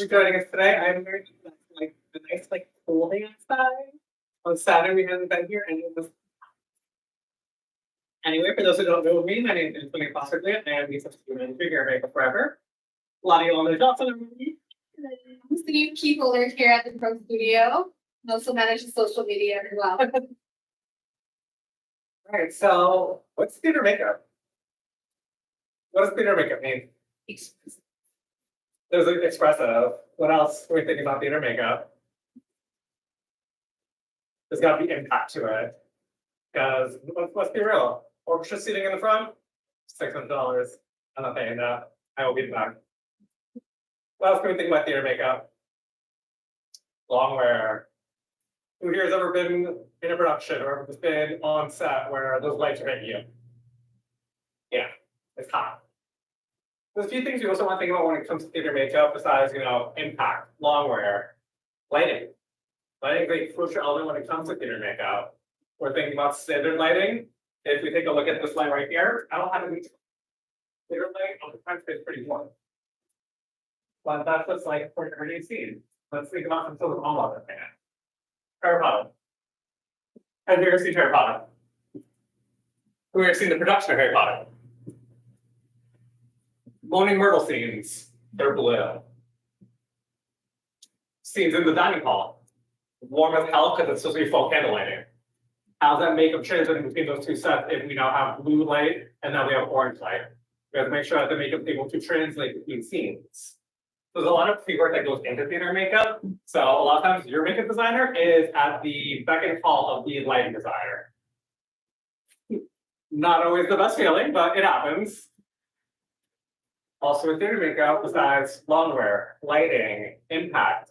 for joining us today. I'm very like a nice cool day outside. On Saturday we haven't been here and it was anyway, for those who don't know me, my name is Falciglia. I am the substitute manager here at Makeup Forever. A lot of you all know Johnson. I'm Steve key holder here at the Pro Studio. I also manage the social media as well. Alright, so what's theater makeup? What does theater makeup mean? There's like expressive. What else are we thinking about theater makeup? There's got to be impact to it. Because let's be real, orchestra seating in the front, $600. I'm not paying that. I will be back. What else can we think about theater makeup? Long wear. Who here has ever been in a production or has been on set where those lights are hitting you? Yeah, it's hot. There's a few things you also want to think about when it comes to theater makeup besides, impact, long wear, lighting. Lighting is a crucial element when it comes to theater makeup. We're thinking about standard lighting. If we take a look at this light right here, I don't have any theater light. Sometimes it's pretty warm. But that's what's like for your scene. Let's think about some sort of all other thing. Harry Potter. Have you ever seen Harry Potter? Who ever seen the production of Harry Potter? Moaning Myrtle scenes, they're blue. Scenes in the dining hall, warm as hell because it's supposed to be full candle lighting. How's that makeup transition between those two sets if we now have blue light and now we have orange light? We have to make sure that the makeup is able to translate between scenes. There's a lot of pre-work that goes into theater makeup. So a lot of times your makeup designer is at the beck and call of the lighting designer. Not always the best feeling, but it happens. Also with theater makeup, besides long wear, lighting, impact,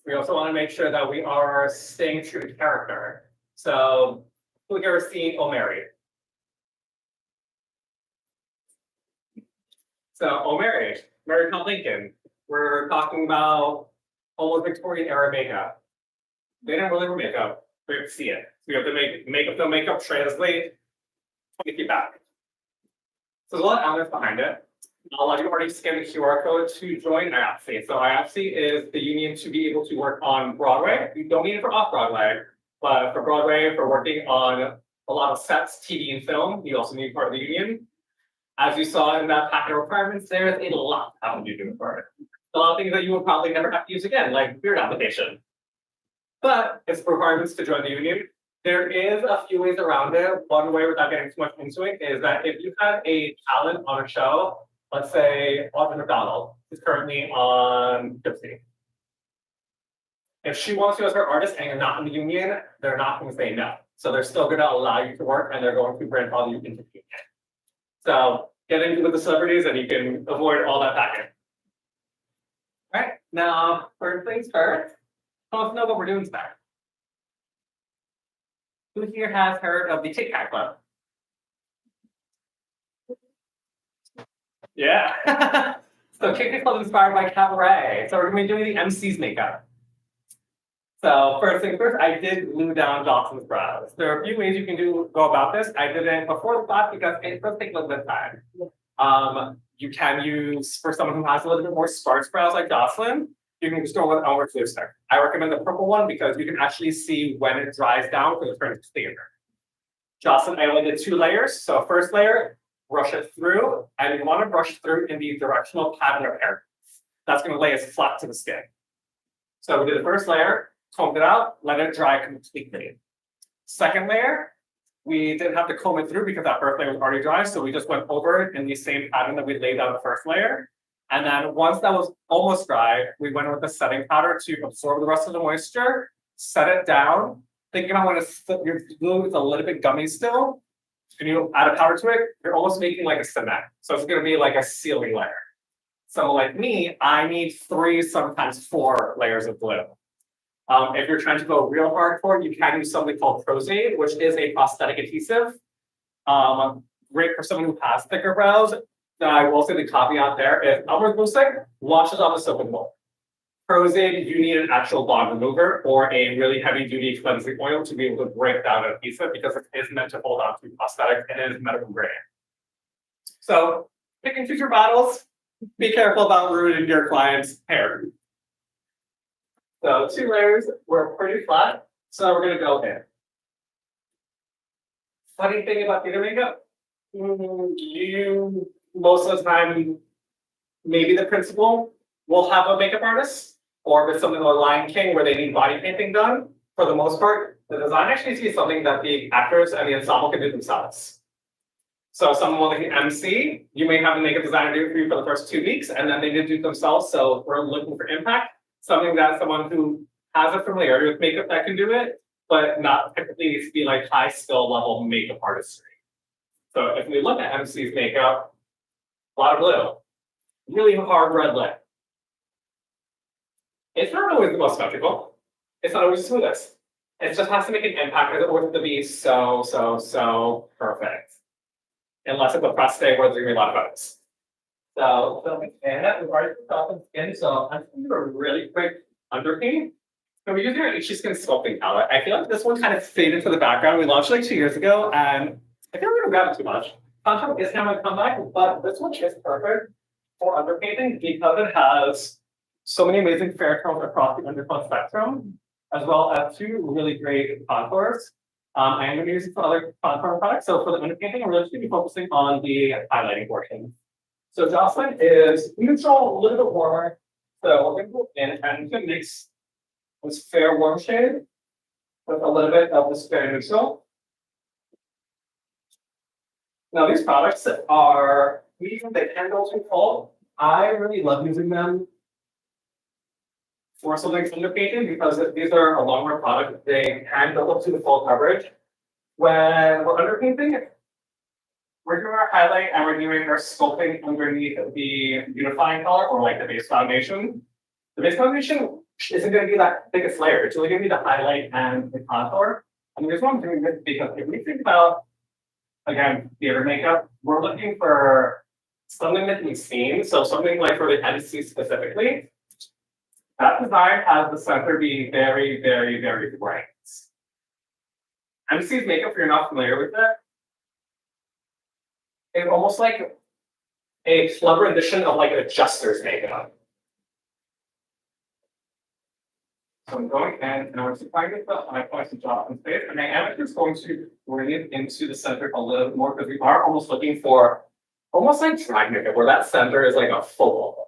we also want to make sure that we are staying true to character. So who's ever seen Oh Mary? So Oh Mary, Mary Todd Lincoln. We're talking about almost Victorian era makeup. They didn't really wear makeup. We have to see it. So we have to make the makeup translate 20 feet back. So there's a lot of elements behind it. A lot of you already scanned the QR code to join IAPSE. So IAPSE is the union to be able to work on Broadway. You don't need it for off-Broadway, but for Broadway, for working on a lot of sets, TV and film, you also need part of the union. As you saw in that packet of requirements, there's a lot how you do for it. A lot of things that you will probably never have to use again, like beard application. But it's requirements to join the union. There is a few ways around it. One way, without getting too much into it, is that if you have a talent on a show, let's say Audrey McDonald is currently on Gypsy. If she wants you as her artist and you're not in the union, they're not going to say no. So they're still going to allow you to work and they're going to grandfather you into the union. So get into with the celebrities and you can avoid all that packet. All right, now first things first, let's know what we're doing today. Who here has heard of the Tic Tac Club? Yeah. So Tic Tac Club is inspired by cabaret. So we're going to be doing the MC's makeup. So first things first, I did glue down Johnson's brows. There are a few ways you can go about this. I did it before the class because it does take a little bit of time. You can use, for someone who has a little bit more sparse brows like Jocelyn, you can just go with Elmer's lipstick. I recommend the purple one because you can actually see when it dries down because it's turning clearer. Jocelyn, I only did 2 layers. So first layer, brush it through, and you want to brush through in the directional pattern of hair. That's going to lay as flat to the skin. So we did the first layer, combed it out, let it dry completely. Second layer, we didn't have to comb it through because that first layer was already dry, so we just went over it in the same pattern that we laid out the first layer. And then once that was almost dry, we went with the setting powder to absorb the rest of the moisture, set it down. Thinking about when your glue is a little bit gummy still, and you add a powder to it, you're almost making like a cement. So it's going to be like a sealing layer. So like me, I need 3, sometimes 4 layers of glue. If you're trying to go real hardcore, you can use something called Prozade, which is a prosthetic adhesive. Great for someone who has thicker brows. I will say the caveat there is Elmer's glue stick washes off the soap and mold. Prozade, you need an actual bond remover or a really heavy duty cleansing oil to be able to break down an adhesive because it is meant to hold on to prosthetic and it is medical grade. So pick and choose your bottles. Be careful about ruining your client's hair. So 2 layers were pretty flat. So we're gonna go in. Funny thing about theater makeup, you most of the time, maybe the principal will have a makeup artist, or with something like Lion King where they need body painting done. For the most part, the design actually needs to be something that the actors and the ensemble can do themselves. So someone like an MC, you may have the makeup designer do it for you for the first 2 weeks, and then they did do it themselves. So we're looking for impact, something that someone who has a familiarity with makeup that can do it, but not technically needs to be like high skill level makeup artistry. So if we look at MC's makeup, a lot of blue, really hard red lip. It's not always the most symmetrical. It's not always the smoothest. It just has to make an impact because it wants to be so perfect. Unless it's a press day where there's gonna be a lot of photos. So and we've already put on skin, so I'm gonna do a really quick underpaint. So we're using our HG Skin sculpting palette. I feel like this one kind of faded to the background. We launched like 2 years ago, and I feel like we don't grab it too much. Contour is now gonna come back, but this one is perfect for underpainting because it has so many amazing fair tones across the undertone spectrum, as well as 2 really great contours. I am going to use it for other contour products. So for the underpainting, I'm really going to be focusing on the highlighting portion. So Jocelyn is neutral, a little bit warmer. So we're going to go in and I'm going to mix this fair warm shade with a little bit of this fair neutral. Now these products are medium, they can go too cold. I really love using them for something underpainting because these are a long run product. They can go up to the full coverage. When we're underpainting, we're doing our highlight and we're doing our sculpting underneath the unifying color or like the base foundation. The base foundation isn't going to be that biggest layer. It's really going to be the highlight and the contour. And the reason why I'm doing this because if we think about, again, theater makeup, we're looking for something that can be seen. So something like for the MC specifically, that design has the center being very bright. MC's makeup, if you're not familiar with it, it's almost like a clever edition of like a jester's makeup. So I'm going in and I'm supplying it the high points of Jonathan's face, and I am just going to bring it into the center a little more because we are almost looking for almost like drag makeup where that center is like a full.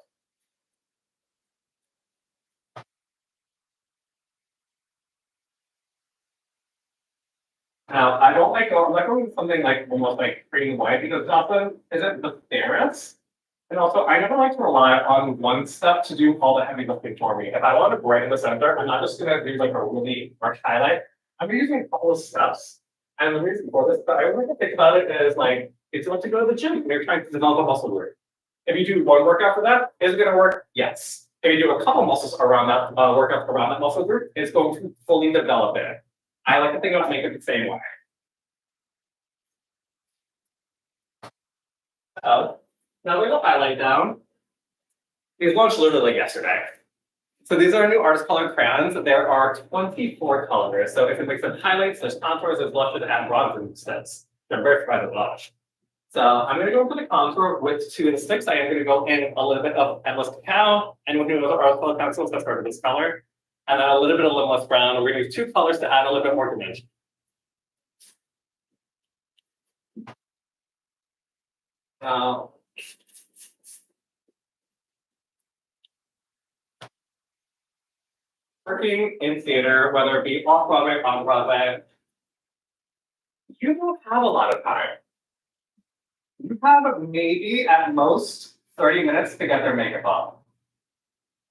Now, I don't like going, I'm not going with something like almost like cream white because Jocelyn isn't the fairest. And also, I never like to rely on one step to do all the heavy lifting for me. If I want to brighten the center, I'm not just going to do like a really harsh highlight. I'm using a couple of steps. And the reason for this, but I really think about it is like, it's like to go to the gym and you're trying to develop a muscle group. If you do one workout for that, is it going to work? Yes. If you do a couple muscles around that workout around that muscle group, it's going to fully develop it. I like to think about makeup the same way. Now we go highlight down. These launched literally like yesterday. So these are new artist colored crayons. There are 24 colors. So if it makes them highlights, there's contours, there's blushes, and bronzer steps. I'm very proud of the blush. So I'm going to go for the contour with 2 of the sticks. I am going to go in a little bit of endless cacao, and we're doing another artist colored pencils. That's part of this color. And then a little bit of limitless brown. We're going to use 2 colors to add a little bit more dimension. Now, working in theater, whether it be off Broadway, on Broadway, you don't have a lot of time. You have maybe at most 30 minutes to get their makeup off.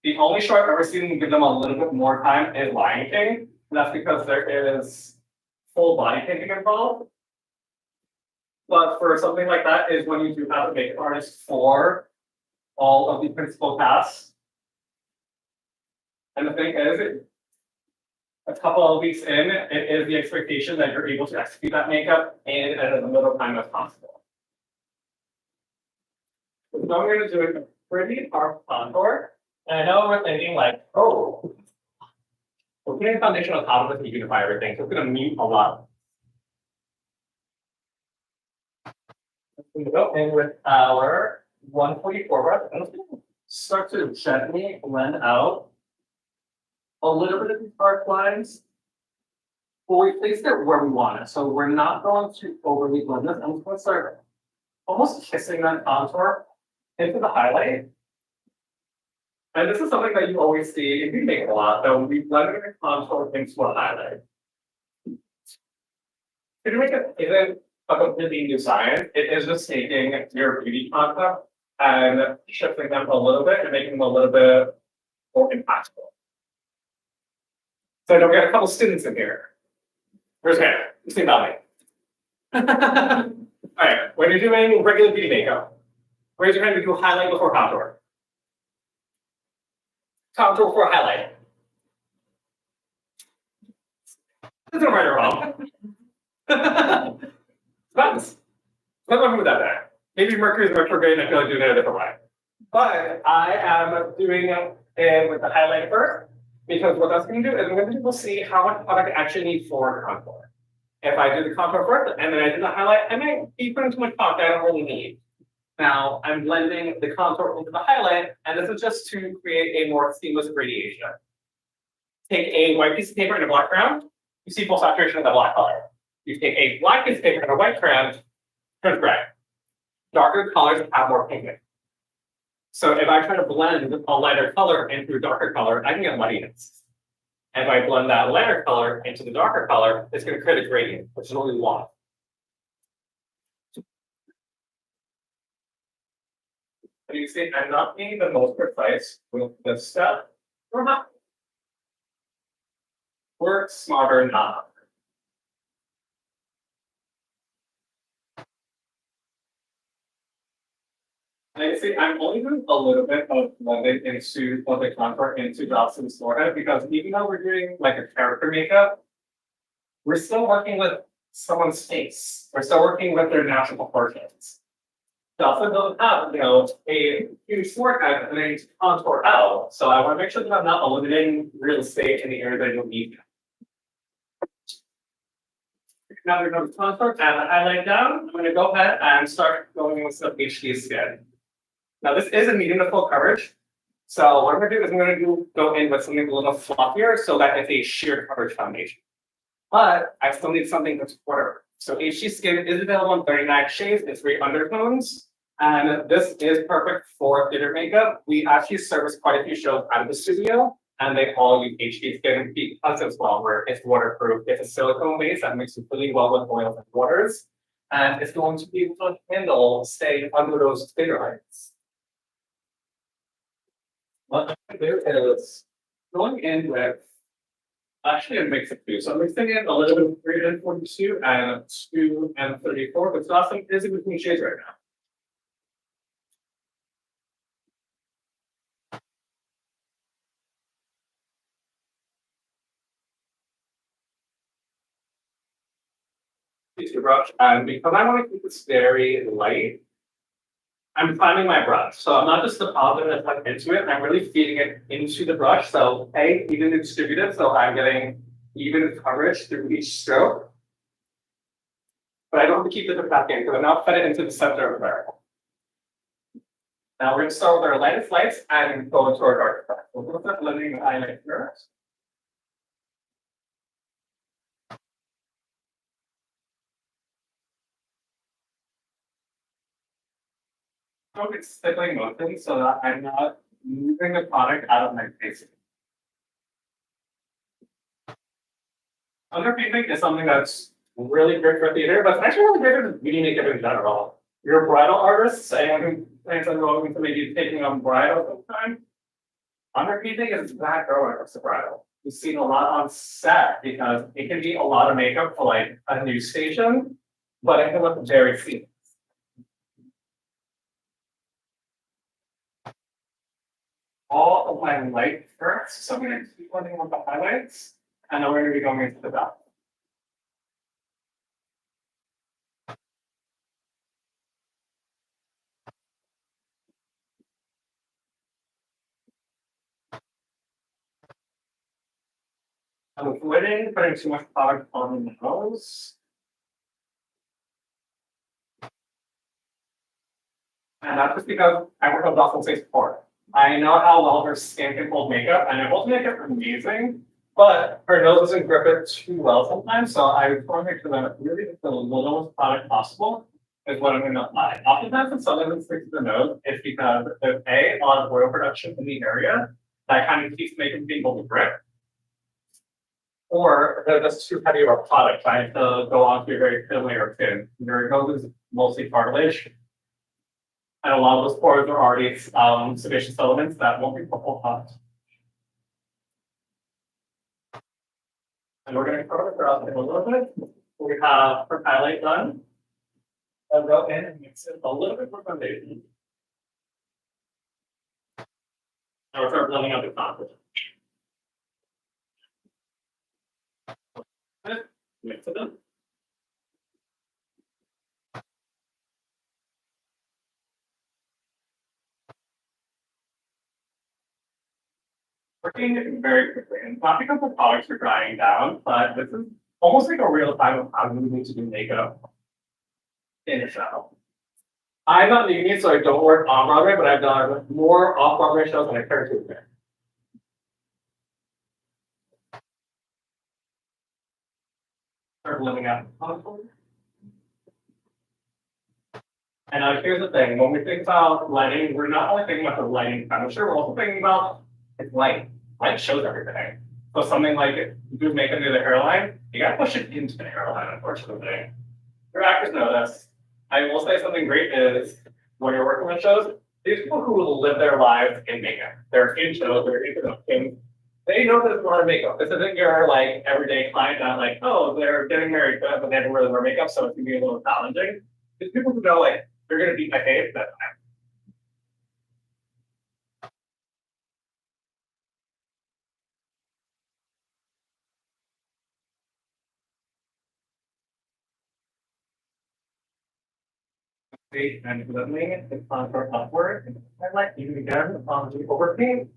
The only show I've ever seen give them a little bit more time is Lion King. And that's because there is full body painting involved. But for something like that is when you do have a makeup artist for all of the principal casts. And the thing is, a couple of weeks in, it is the expectation that you're able to execute that makeup in as little time as possible. So I'm going to do a pretty hard contour. And I know we're thinking like, oh, we're putting a foundation on top of this to unify everything. So it's going to mute a lot. We go in with our 144 brush and let's start to gently blend out a little bit of these dark lines. But we placed it where we want it, so we're not going to overly blend this. I'm just going to start almost kissing that contour into the highlight. And this is something that you always see if you make a lot, that we blend the contour into a highlight. Video makeup isn't a completely new science. It is just taking your beauty concept and shifting them a little bit and making them a little bit more impactful. So I know we got a couple students in here. Where's Hannah? You see about me. All right, when you're doing regular beauty makeup, raise your hand to do a highlight before contour. Contour before highlight. Isn't right or wrong. Depends. Let me move that back. Maybe Mercury's retrograde and I feel like doing it a different way. But I am doing it with the highlight first, because what that's going to do is I'm going to people see how much product I actually need for contour. If I do the contour first and then I do the highlight, I might be putting too much product I don't really need. Now I'm blending the contour into the highlight, and this is just to create a more seamless gradation. Take a white piece of paper and a black ground, you see full saturation of the black color. You take a black piece of paper and a white ground, turns gray. Darker colors have more pigment. So if I try to blend a lighter color into a darker color, I can get muddiness. If I blend that lighter color into the darker color, it's going to create a gradient, which is what we want. And you see, I'm not being the most precise with this step. We're not. Work smarter, not. And you see, I'm only doing a little bit of blending into the contour into Dobson's forehead, because even though we're doing like a character makeup, we're still working with someone's face. We're still working with their natural proportions. Dobson doesn't have, a huge forehead and a contour out. So I want to make sure that I'm not eliminating real estate in the area that you'll need. Now we're going to contour and highlight down. I'm going to go ahead and start going with some HD skin. Now this is a medium to full coverage. So what I'm going to do is I'm going to go in with something a little fluffier so that it's a sheer coverage foundation. But I still need something that's quarter. So HD skin is available in 39 shades. It's 3 undertones. And this is perfect for theater makeup. We actually service quite a few shows out of the studio, and they all use HD skin because it's longer, it's waterproof, it's a silicone base that mixes really well with oils and waters, and it's going to be able to handle staying under those theater lights. What I'm going to do is going in with actually a mix of two. So I'm mixing in a little bit of 3 and 42 and 2 and 34, but Dawson is in between shades right now. Use your brush, and because I want to keep this very light, I'm priming my brush. So I'm not just depositing it like into it, I'm really feeding it into the brush. So evenly distributed, so I'm getting even coverage through each stroke. But I don't have to keep the back in because I'm now fed it into the center of the barrel. Now we're going to start with our lightest lights and go into our darker color. We'll look at blending the highlight first. It's stippling motion so that I'm not moving the product out of my face. Underpainting is something that's really great for theater, but it's actually really great for beauty makeup in general. You're a bridal artist, anyone who plans on going to maybe taking on bridal sometime. Underpainting is that girl when it comes to bridal. We've seen a lot on set because it can be a lot of makeup for like a news station, but it can look very seamless. All of my light first, so I'm going to keep blending with the highlights, and then we're going to be going into the back. I'm avoiding putting too much product on the nose. And that's just because I work on Dawson's face before. I know how well her skin can hold makeup, and it holds makeup amazing, but her nose doesn't grip it too well sometimes, so I want to make sure that really the littlest product possible is what I'm gonna apply. Oftentimes when something that sticks to the nose, it's because there's a lot of oil production in the area that kind of keeps makeup being able to grip. Or they're just too heavy of a product, trying to go onto your very thin layer of skin. Your nose is mostly cartilage. And a lot of those pores are already sebaceous elements that won't be purple hot. And we're going to cover the brows in a little bit. We have her highlight done. I'll go in and mix it a little bit more foundation. And we'll start blending out the contour. Mix it in. Working very quickly, and not because the products are drying down, but this is almost like a real time of how you need to do makeup in a show. I'm not union, so I don't work on Broadway, but I've done more off Broadway shows than I care to admit. Start living out contour. And here's the thing: when we think about lighting, we're not only thinking about the lighting temperature, we're also thinking about its light. Light shows everything. So something like do makeup near the hairline, you gotta push it into the hairline, unfortunately. Your actors know this. I will say something great is when you're working on shows, these people who live their lives in makeup, they're in shows, they're into things. They know this is a lot of makeup. This isn't your like everyday client that like, oh, they're getting married, but they don't really wear makeup, so it's gonna be a little challenging. These people who know like they're gonna beat my face that time. And leveling it, the contour upward, and I like you again on the overpaint.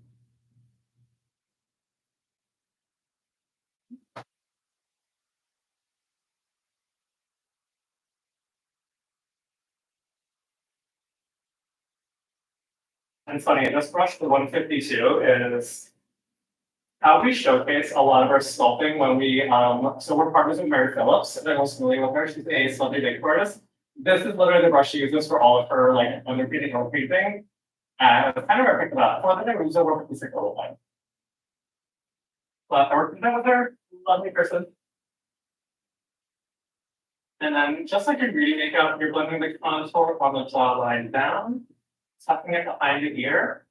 And funny, this brush, the 152, is how we showcase a lot of our sculpting when we, so we're partners with Mary Phillips, and I'm also familiar with her, she's a sculpting makeup artist. This is literally the brush she uses for all of her like underpainting and overpainting. And it's kind of where I picked it up. For the thing, we use over 56 all the time. But I worked with her, lovely person. And then just like your beauty makeup, you're blending the contour on the jawline down, tucking it behind the ear.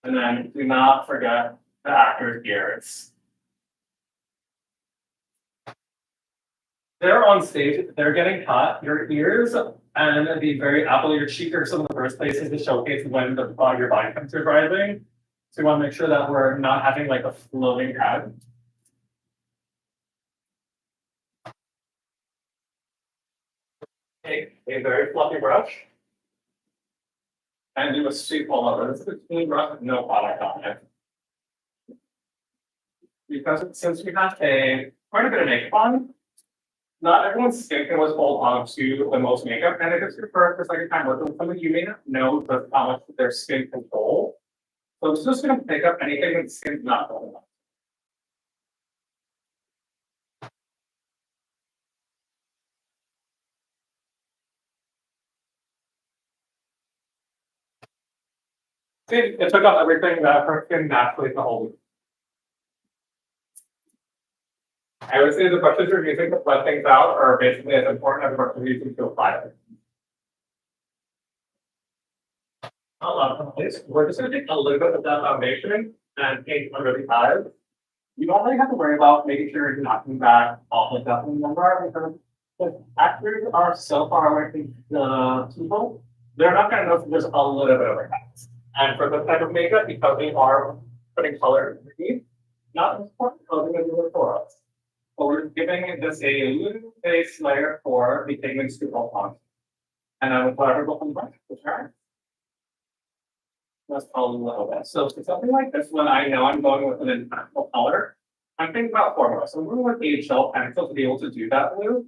And then do not forget the actor's ears. They're on stage, they're getting cut, your ears and the very apple of your cheek are some of the first places to showcase when your body temperature is rising. So you want to make sure that we're not having like a floating head. Take a very fluffy brush and do a sweep all over. This is a clean brush with no product on it. Because since we have quite a bit of makeup on, not everyone's skin can hold on to the most makeup, and if it's your first or second time working with somebody, you may not know just how much their skin can hold. So it's just going to pick up anything that the skin's not holding on. See, it took up everything that her skin naturally can hold. I would say the brushes you're using to blend things out are basically as important as the brushes you're using to apply it. We're just going to take a little bit of that foundation and paint under the eyes. You don't really have to worry about making sure you're knocking back all the depth in the number because the actors are so far away from the people, they're not going to notice there's a little bit of a cast. And for this type of makeup, because we are putting color underneath, not as important color as we do for us. But we're giving this a little base layer for the pigments to go on. And then with whatever goes on the brush, okay? That's a little bit. So for something like this one, I know I'm going with an impactful color. I'm thinking about formula. So we're with a gel pencil to be able to do that blue.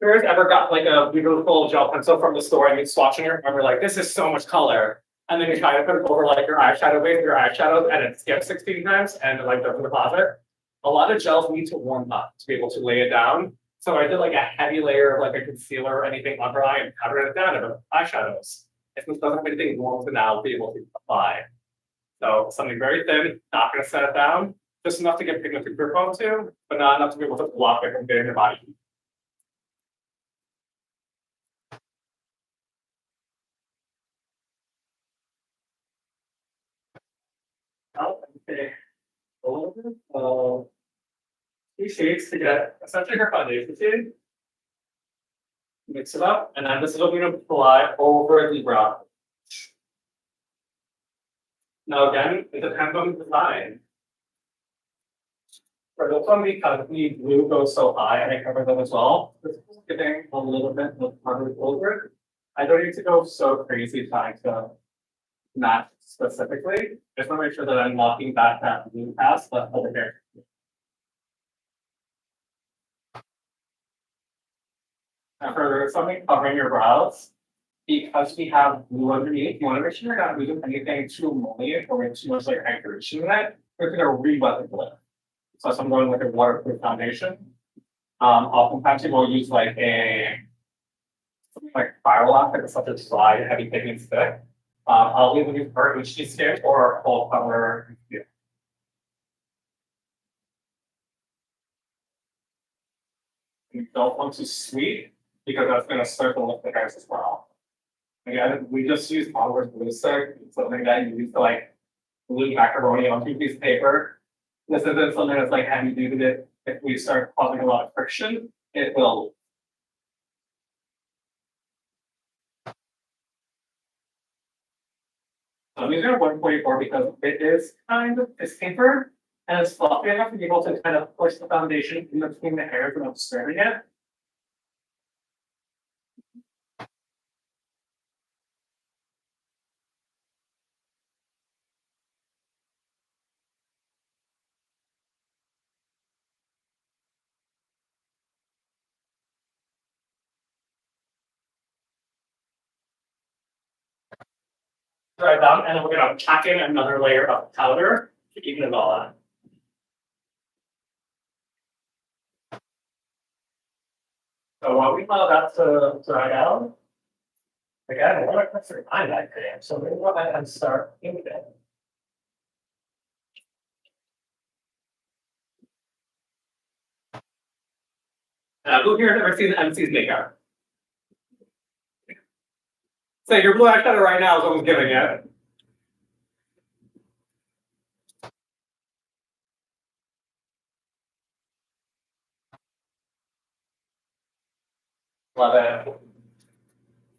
Who's ever got like a beautiful gel pencil from the store and you're swatching it and you're like, this is so much color. And then you try to put it over like your eyeshadow base, your eyeshadows, and it skips 16 times and it like goes in the closet. A lot of gels need to warm up to be able to lay it down. So I did like a heavy layer of like a concealer or anything under eye and covered it down with eyeshadows. If this doesn't have anything warm to now be able to apply. So something very thin, not gonna set it down, just enough to get pigmented grip onto, but not enough to be able to block it from getting your body. Okay, a little bit of two shades to get essentially her foundation shade. Mix it up, and then this is what we're gonna apply over the brow. Now again, it depends on the design. For this one, because the blue goes so high, and I cover them as well, this is getting a little bit of coverage over it. I don't need to go so crazy trying to match specifically. Just want to make sure that I'm knocking back that blue pass left over here. And for something covering your brows, because we have blue underneath, you want to make sure you're not using anything too emollient or with too much like hydration in it. We're gonna re-wet the blue. So if I'm going with a waterproof foundation, oftentimes people use like a like spiral lock, like such a dry, heavy pigment stick. I'll either use her HD stick or a full cover. You don't want to sweep because that's going to start to lift the hairs as well. Again, we just use Oliver's glue stick, something that you use to like glue macaroni onto a piece of paper. This isn't something that's like heavy duty. If we start causing a lot of friction, it will. So I'm using a 144 because it is kind of it's paper and it's fluffy enough to be able to kind of push the foundation in between the hairs without disturbing it. Dry down, and then we're gonna pack in another layer of powder to even it all out. So while we allow that to dry out, again, we're gonna put some time that cream. So we're gonna go ahead and start in it. Who here has ever seen the MC's makeup? So your blue eyeshadow right now is what was giving it. Love it.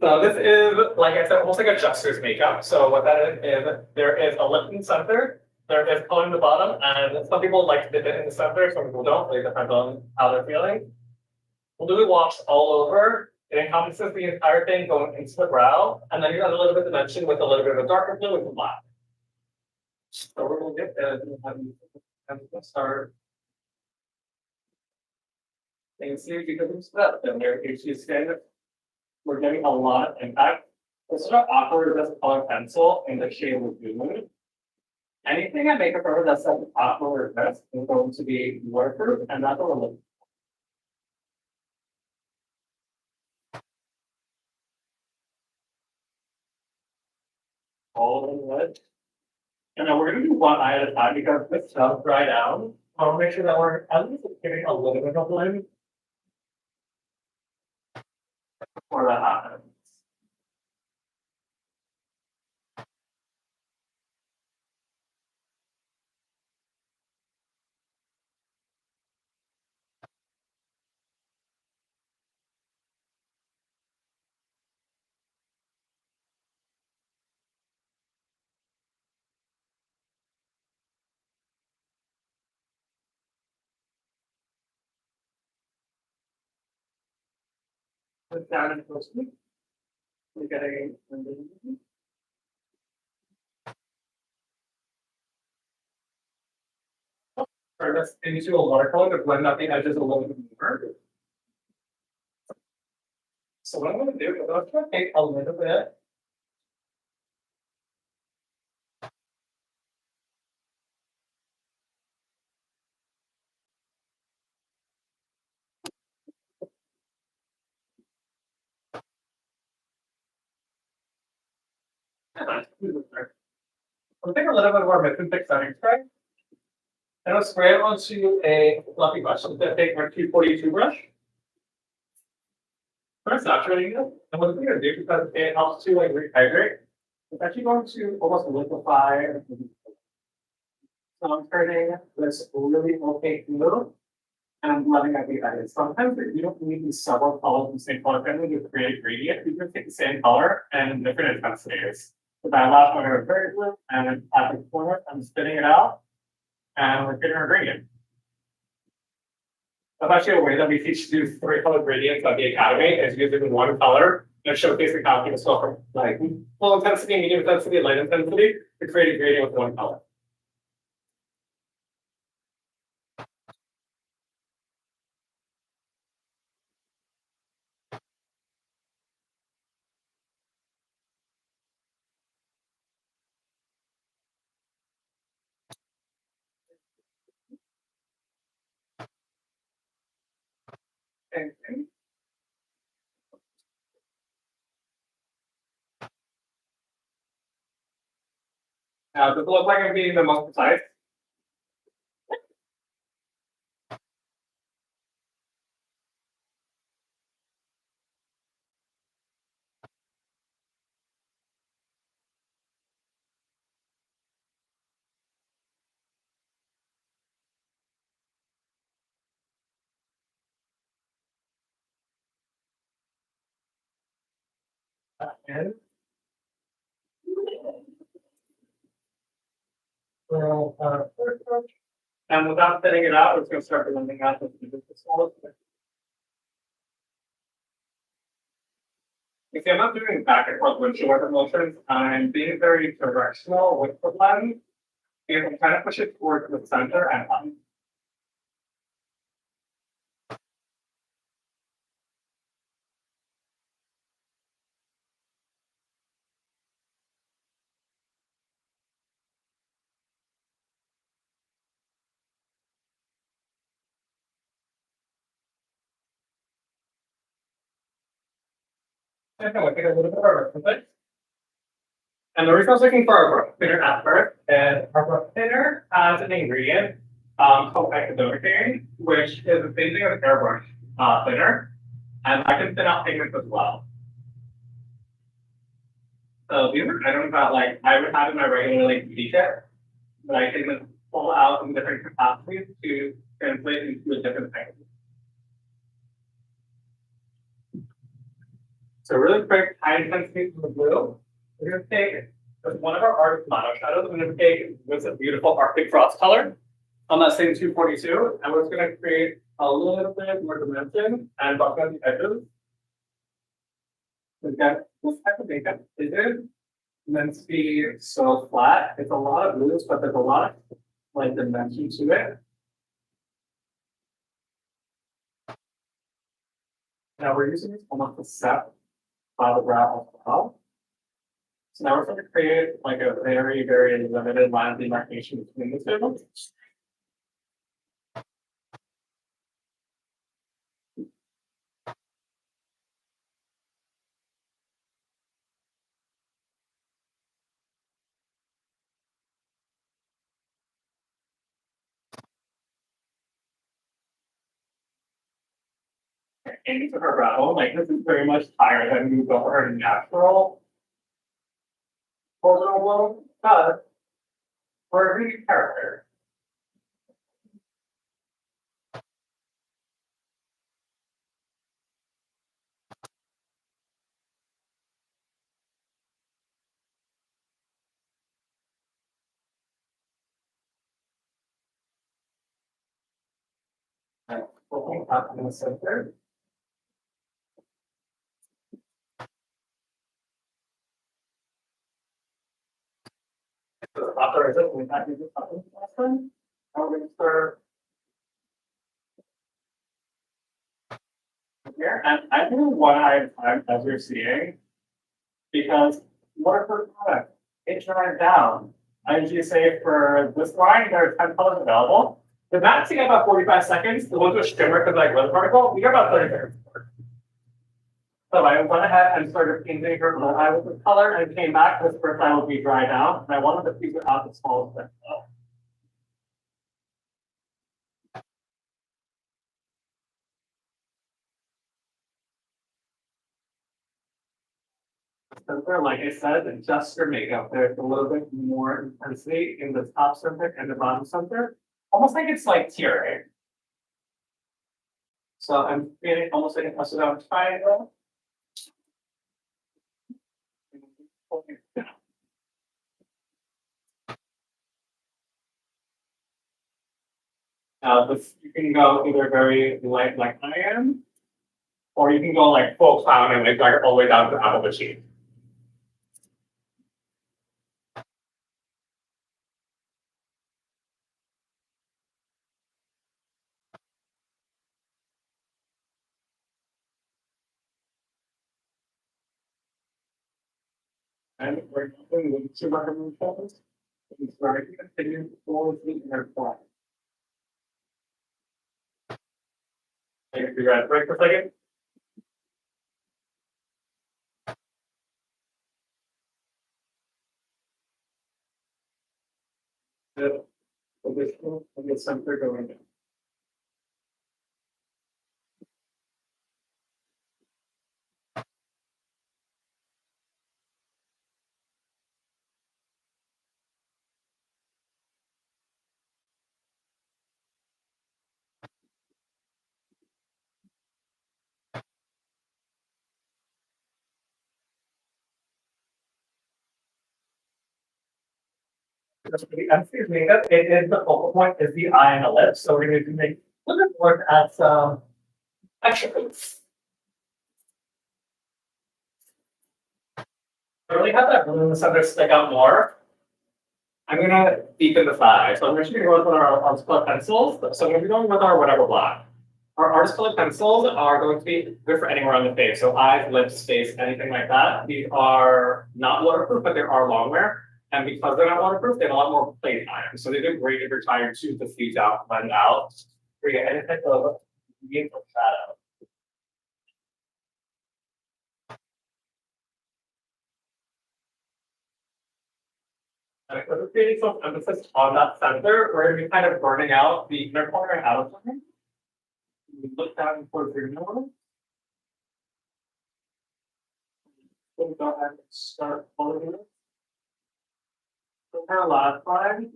So this is, like I said, almost like a jester's makeup. So what that is there is a lip in the center, there is color in the bottom, and some people like to dip it in the center, some people don't. It depends on how they're feeling. We'll do it wash all over. It encompasses the entire thing going into the brow, and then you add a little bit of dimension with a little bit of a darker blue and black. So we're gonna get and start. You can see because of that, then there you see skin. We're getting a lot of impact. This is an awkward as a color pencil in the shade Lagoon. Anything I make a cover that's like awkward as this is going to be waterproof, and that's what we're looking for. All in it. And then we're gonna do one eye at a time because this does dry down. I want to make sure that we're at least getting a little bit of blend before that happens. Put down in close. We're getting. turn this into a watercolor to blend out the edges a little bit more. So what I'm gonna do is I'm gonna take a little bit. I'll take a little bit of our missing thick setting spray. And I'll spray it onto a fluffy brush. So I'm gonna take my 242 brush. First saturating it. And what I'm gonna do, because it helps to like rehydrate, it's actually going to almost liquefy. So I'm turning this really opaque glue and I'm letting that be added. Sometimes you don't need these several colors in the same color family to create a gradient. You can take the same color and different intensities. So that last one is very blue and at the corner, I'm spinning it out and we're getting our gradient. That's actually a way that we teach to do 3-color gradients at the academy is using one color and showcasing how people go from like full intensity, medium intensity, light intensity to create a gradient with one color. Okay. Now, does it look like I'm being the most precise? And so, and without setting it out, it's going to start blending out the solid. You see, I'm not doing back and forth windshield motions. I'm being very directional with the blend. And I'm trying to push it towards the center and up. And then we'll take a little bit of our reference. And the reason I was looking for our brush thinner at first is our brush thinner has an ingredient called ectodonacaine, which is the same thing as airbrush thinner, and I can thin out pigments as well. So these are items that like I would have in my regular like beauty kit, but I can pull out in different capacities to translate into a different thing. So really quick, high intensity from the blue. We're gonna take one of our artist mono shadows. I'm gonna take this beautiful Arctic frost color on that same 242, and we're just gonna create a little bit more dimension and buff out the edges. Again, this type of makeup isn't meant to be so flat. It's a lot of blues, but there's a lot of like dimension to it. Now we're using this almost to set the brow as well. So now we're going to create like a very, very limited line of demarcation between the two. Into her brow, like this is very much higher than we go her natural portrait blow, but for a new character. And looking up in the center. After I did, we had to do something last time. Now we're going to start here, and I do one eye time as you're seeing. Because what for product? It dries down. I usually say for this line, there are 10 colors available. The matte take about 45 seconds. The ones with shimmer, because like resin particle, we got about 30 seconds. So I went ahead and started painting her little eye with the color and came back. This first eye will be dry down. And I wanted to figure out the smallest bit. Center, like I said, adjust your makeup. There's a little bit more intensity in the top center and the bottom center. Almost like it's like tearing. So I'm creating almost like a upside down triangle. This you can go either very light like I am, or you can go like full clown and like dark all the way down to the top of the cheek. And we're going with two recommend photos. It's very continue forward the inner fly. Take a red break for a second. So this one and the center going down. Just for the emphasis makeup, it is the focal point is the eye and the lips. So we're going to make a little bit work at some extra boots. I really have that blue in the center stick out more. I'm gonna deepen the size. So I'm actually gonna go with our artist color pencils. So I'm gonna be going with our whatever black. Our artist color pencils are going to be good for anywhere on the face. So eyes, lips, face, anything like that. These are not waterproof, but they are long wear. And because they're not waterproof, they have a lot more play time. So they do great if you're trying to diffuse out, blend out, create any type of meaningful shadow. And because we're creating some emphasis on that center, we're going to be kind of burning out the inner corner and outer corner. We look down towards your nose. We'll go ahead and start following it. So our last line.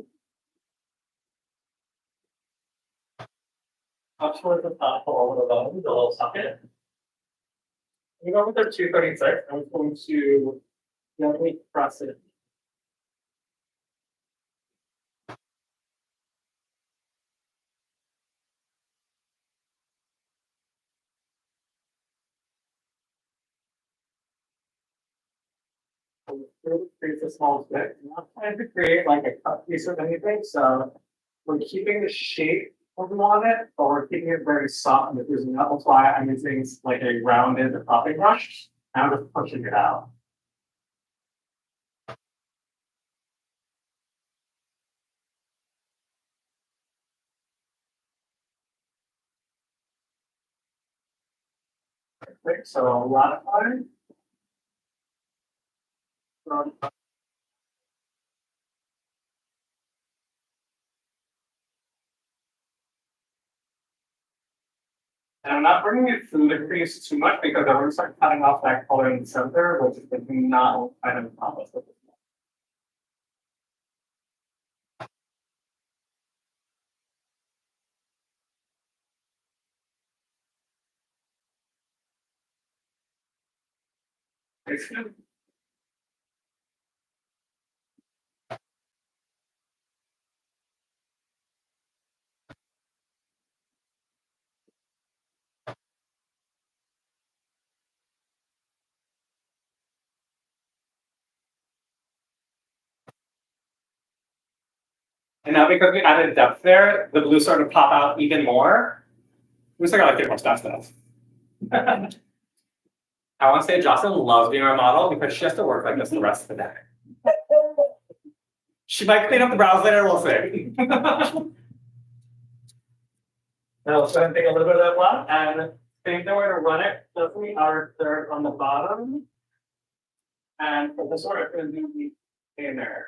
Up towards the top for over the bone, the little socket. We go with our 236. I'm going to gently press it. It creates a small bit. I'm not trying to create like a cut piece or anything, so we're keeping the shape of on it, but we're keeping it very soft and diffusing out. That's why I'm using like a rounded popping brush. And I'm just pushing it out. Perfect. So a lot of time. And I'm not bringing it through the crease too much because I'm going to start cutting off that color in the center, which is not kind of promise with this. It's good. And now because we added depth there, the blue started to pop out even more. We still got like 3 more stuff. I want to say Jocelyn loves being our model because she has to work like this the rest of the day. She might clean up the brows later, we'll see. Now let's go ahead and take a little bit of that black and same thing, we're gonna run it, definitely our third on the bottom. And for this one, it's gonna be in there.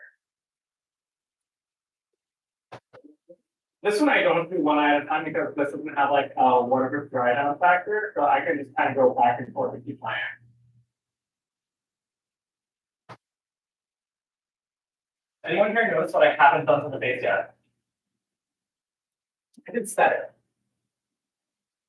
This one I don't do one at a time because this doesn't have like a waterproof dry down factor, so I can just kind of go back and forth and keep playing. Anyone here notice what I haven't done to the base yet? I did set it.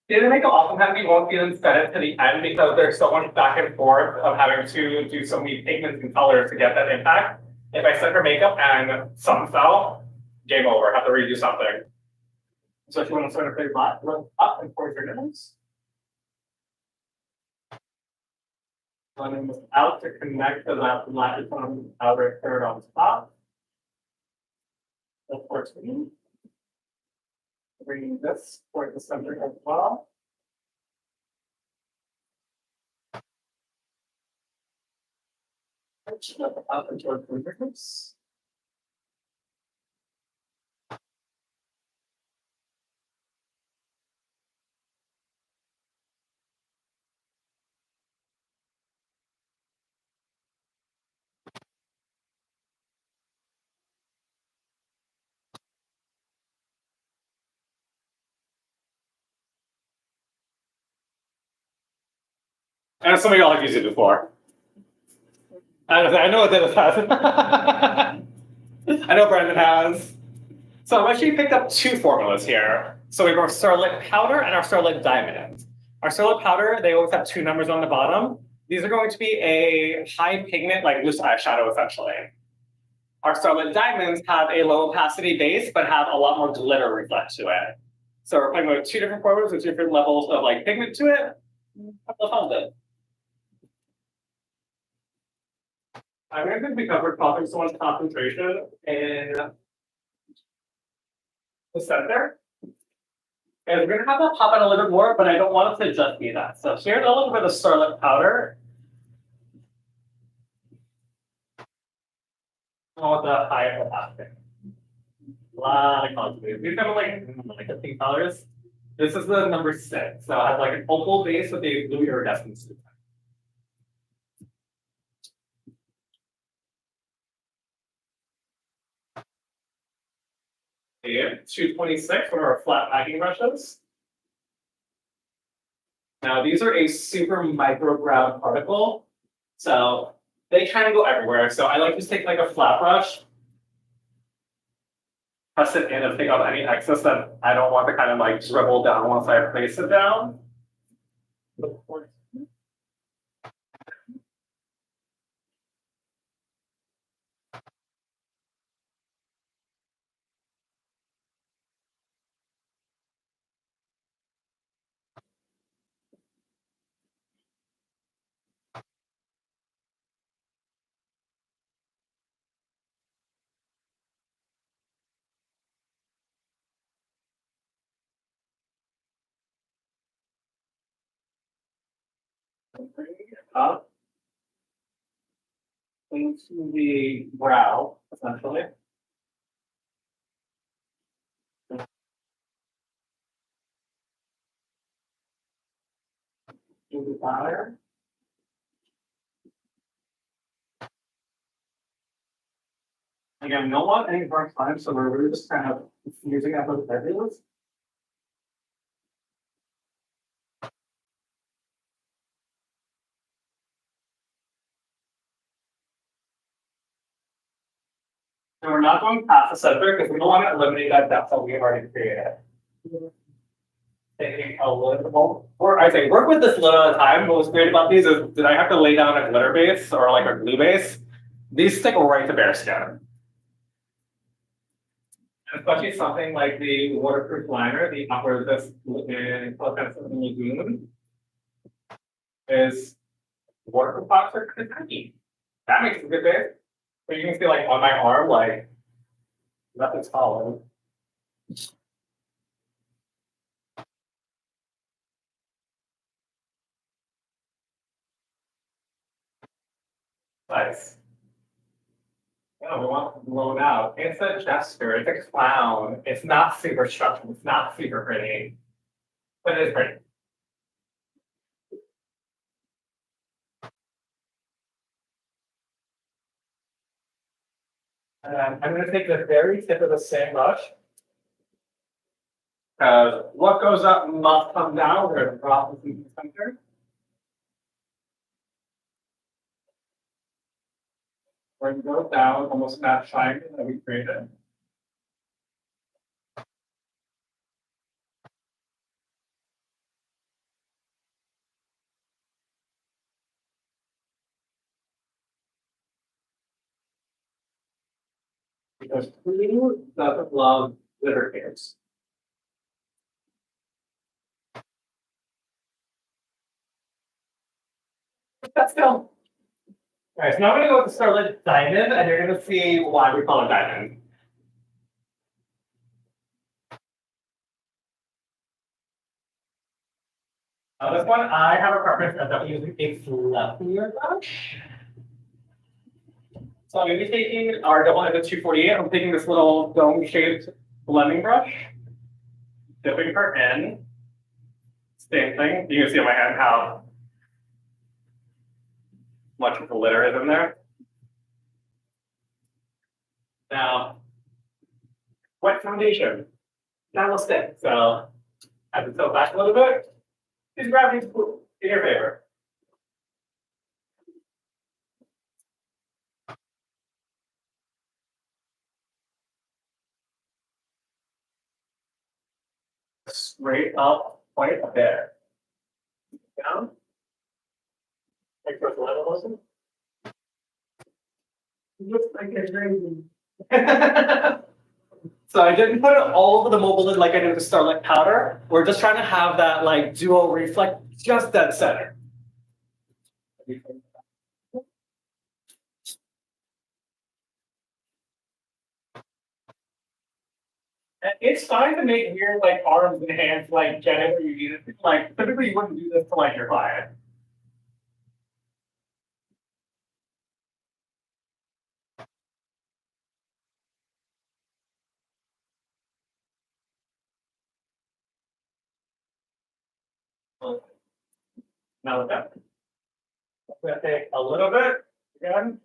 Didn't make it oftentimes you won't see them set it to the end because there's so much back and forth of having to do so many pigments and colors to get that impact. If I set her makeup and something fell, game over, have to redo something. So if you want to start a pretty black, look up and towards your nose. Running this out to connect to that black on outer third on top. Of course, bringing this toward the center as well. Up and towards the fingertips. And some of y'all have used it before. I know what Dennis has. I know Brendan has. So I've actually picked up two formulas here. So we have our Starlit Powder and our Starlit Diamond. Our Starlit Powder, they always have two numbers on the bottom. These are going to be a high pigment, like loose eyeshadow essentially. Our Starlit Diamonds have a low opacity base, but have a lot more glitter reflect to it. So we're playing with two different formulas with different levels of like pigment to it. Have a fun with it. I'm going to because we're causing so much concentration in the center. And we're going to have that pop out a little bit more, but I don't want it to just be that. So here's a little bit of Starlit Powder. Oh, the high opacity. A lot of concentration. These kind of like the pink colors. This is the number 6. So I have like an opal base with a blue iridescence. And 226 for our flat packing brushes. Now these are a super micro ground particle, so they kind of go everywhere. So I like to take like a flat brush, press it in and take off any excess that I don't want to kind of like dribble down once I place it down. Bring it up into the brow, essentially. Do the fire. Again, no one any dark time, so we're really just kind of using up those edges. And we're not going past the center because we don't want to eliminate that depth that we've already created. Taking a little bit more, or I say work with this little at a time. What was great about these is did I have to lay down a glitter base or like a glue base? These stick right to bare skin. And especially something like the waterproof liner, the upper this in Lagoon is waterproof box are Kentucky. That makes it a good base. But you can see like on my arm, like nothing's solid. Nice. No, we want to blow it out. It's a gesture, it's a clown. It's not super structured, it's not super pretty. But it is pretty. I'm gonna take the very tip of the same brush. Because what goes up must come down. We're gonna drop this into the center. We're gonna go down almost that triangle that we created. Because who doesn't love glitter cakes? That's still. Alright, so now I'm gonna go with the Starlit Diamond, and you're gonna see why we call it diamond. This one, I have a preference of using a fluffier brush. So I'm gonna be taking our double-ended 248. I'm taking this little dome-shaped blending brush, dipping her in. Same thing. You can see on my hand how much glitter is in there. Now, wet foundation. That will stick. So as it tilt back a little bit, use gravity's in your favor. Straight up, point there. Down. Like towards the level motion. Looks like it's raining. So I didn't put it all over the mobile lid like I did with the Starlight powder. We're just trying to have that like dual reflect just dead center. And it's fine to make weird like arms and hands like get it where you need it. Like typically you wouldn't do this to like your client. Now with that, I'm gonna take a little bit again.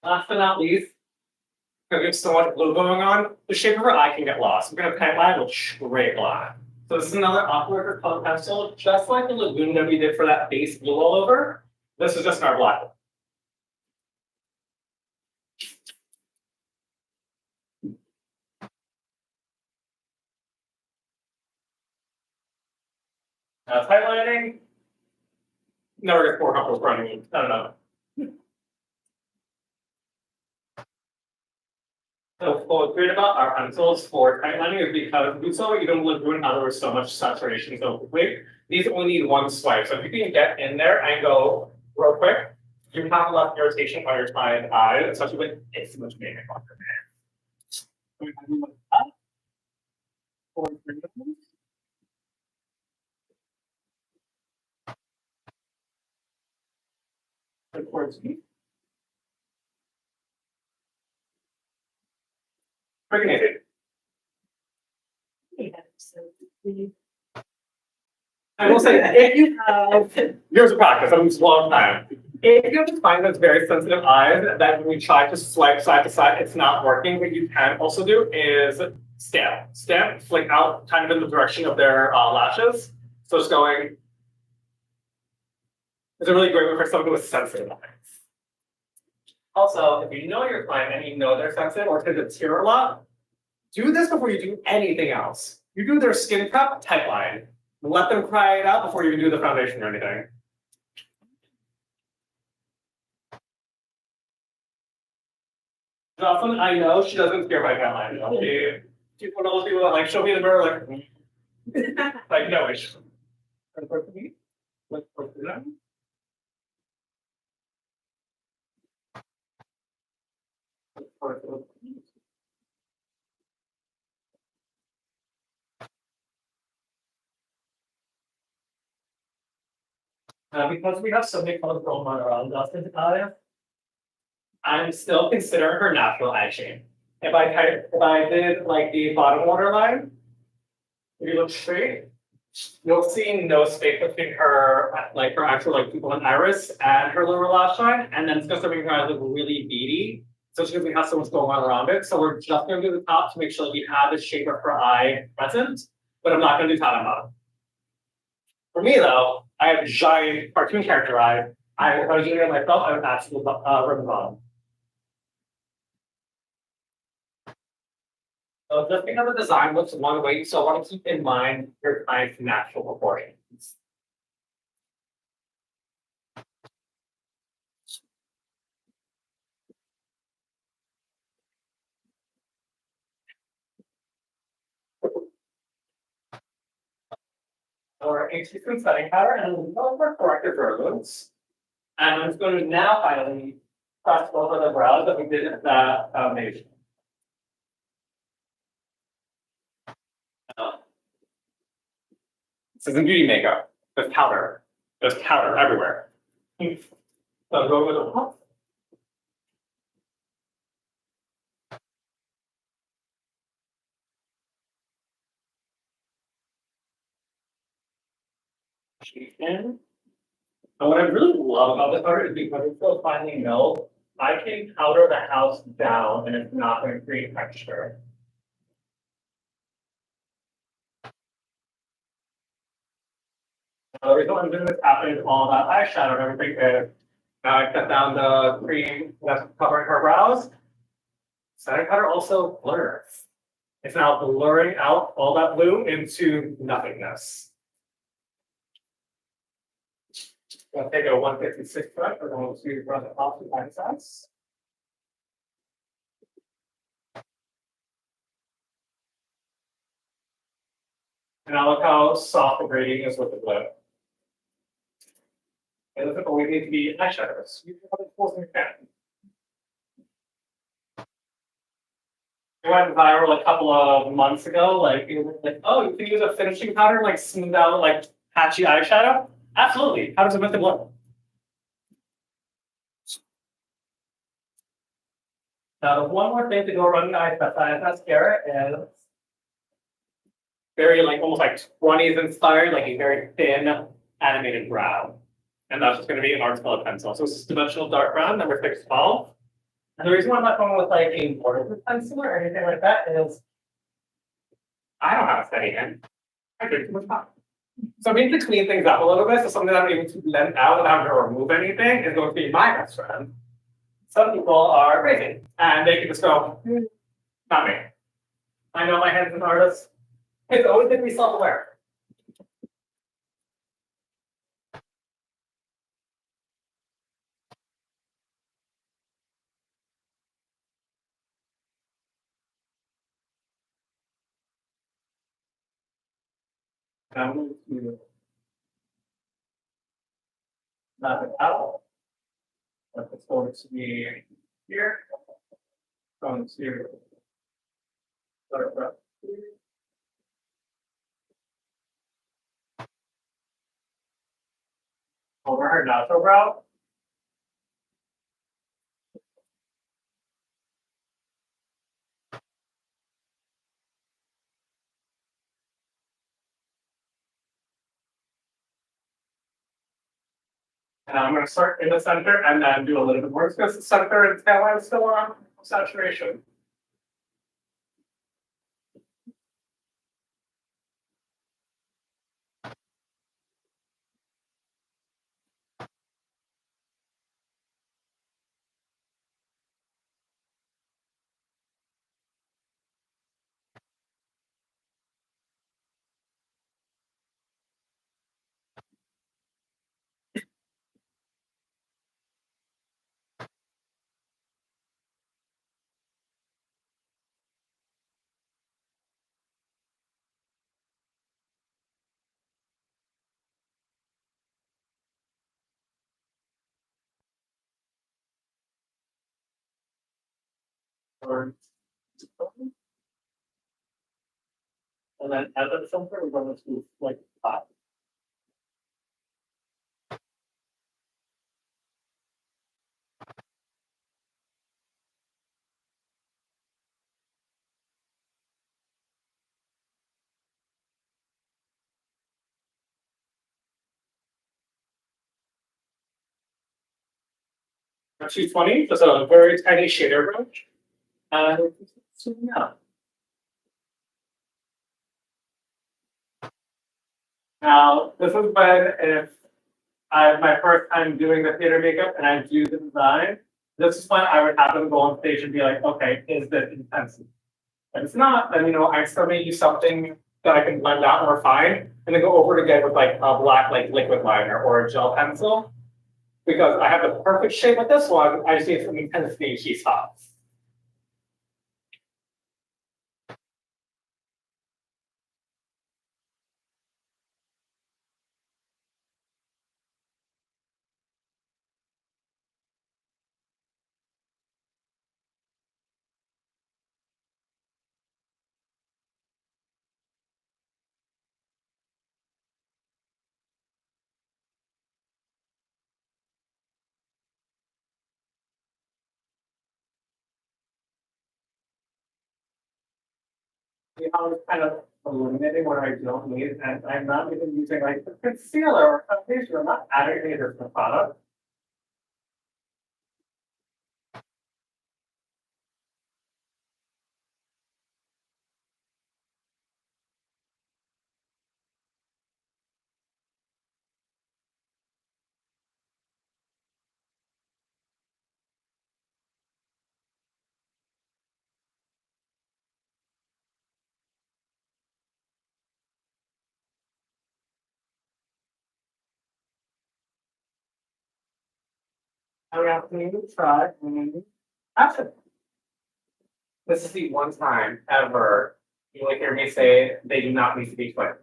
Last but not least, because we have so much glue going on, the shape of her eye can get lost. We're gonna paint line with straight line. So this is another Aquaworker color pencil, just like the lagoon that we did for that base blue all over. This is just in our black one. Now highlighting. Never get more comfortable running. I don't know. So what's great about our pencils for tightlining is because we saw even with lagoon how there was so much saturation so quickly. These only need one swipe. So if you can get in there and go real quick, you have less irritation on your client's eye, especially with it's much makeup on your hands. So we can do that. Towards me. Pregnated. I will say, if you have, years of practice, I mean, it's a long time. If you have a client that's very sensitive eyes, that when we try to swipe side to side, it's not working. What you can also do is stamp, flick out kind of in the direction of their lashes. So it's going, it's a really great way for someone with sensitive eyes. Also, if you know your client and you know they're sensitive or tend to tear a lot, do this before you do anything else. You do their skin prep, tight line. Let them cry it out before you do the foundation or anything. Jocelyn, I know she doesn't care by line. She's one of those people that like show me the mirror like no issue. Because we have so many colors going on around us in Italia, I'm still considering her natural eye shape. If I did like the bottom waterline, if you look straight, you'll see no space between her, like her actual like pupil and iris and her lower lash line, and then it's gonna start making her eyes look really beady. So she's gonna have so much going on around it. So we're just gonna do the top to make sure that we have the shape of her eye present, but I'm not gonna do top and bottom. For me though, I have giant cartoon character eye. If I was doing it myself, I would absolutely ribbon bottom. So just because the design looks one way, so I want to keep in mind your client's natural proportions. Or existing setting pattern, and we'll go for corrected versions. And I'm just going to now finally press over the brows that we did at that foundation. This isn't beauty makeup. There's powder. There's powder everywhere. So go with the pump. And what I really love about this art is because it's so finely milled, I can powder the house down and it's not going to create texture. The reason why I'm doing this after is all that eyeshadow and everything is now I cut down the cream that's covering her brows. Setting powder also blurs. It's now blurring out all that blue into nothingness. I'm going to take a 156 brush. We're going to run it off the line size. And now look how soft the grading is with the blue. And look at what we need to be eyeshadows. You can have it full in can. It went viral a couple of months ago. Like, it was like, oh, you can use a finishing powder, like smooth out, like patchy eyeshadow. Absolutely. How does it make it look? Now, one more thing to go around the eyes, that mascara is very like almost like 20s inspired, like a very thin animated brow. And that's just going to be an art color pencil. So this is dimensional dark brown, number 612. And the reason why I'm not going with like a border pencil or anything like that is I don't have a steady hand. I drink too much coffee. So I need to clean things up a little bit. So something that I'm able to blend out without having to remove anything is going to be my best friend. Some people are crazy and they can just go, not me. I know my hands as an artist. It's always going to be self-aware. And I'm going to map it out. Like it's going to be here. Going to start up here. Over her natural brow. And I'm going to start in the center and then do a little bit more because the center and tail line is still on saturation. And then at the center, we're going to do like that. a 220, just a very tiny shader brush. And yeah. Now, this is when if I have my first time doing the theater makeup and I do the design, this is when I would have them go on stage and be like, okay, is this intensity? If it's not, then I still may use something that I can blend out and refine, and then go over it again with like a black like liquid liner or a gel pencil. Because I have the perfect shade with this one, I just need some intensity in key spots. See how it's kind of eliminating what I don't need, and I'm not even using like the concealer or foundation. I'm not adding any of this to the product. I'm asking you to try acid. This is the one time ever you will hear me say they do not need to be twins.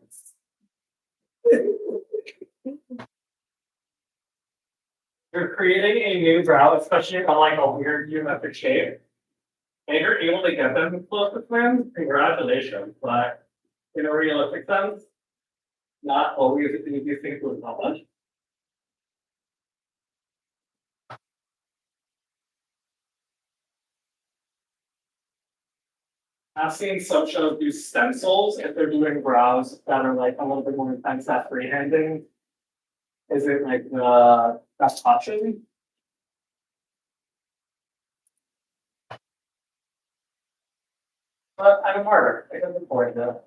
You're creating a new brow, especially on like a weird geometric shape. And you're able to get them close to twins, congratulations. But in a realistic sense, not always the easiest thing to accomplish. I've seen some shows do stencils if they're doing brows that are like a little bit more intense at freehanding. Is it like the best option? But I'm harder. I can avoid that.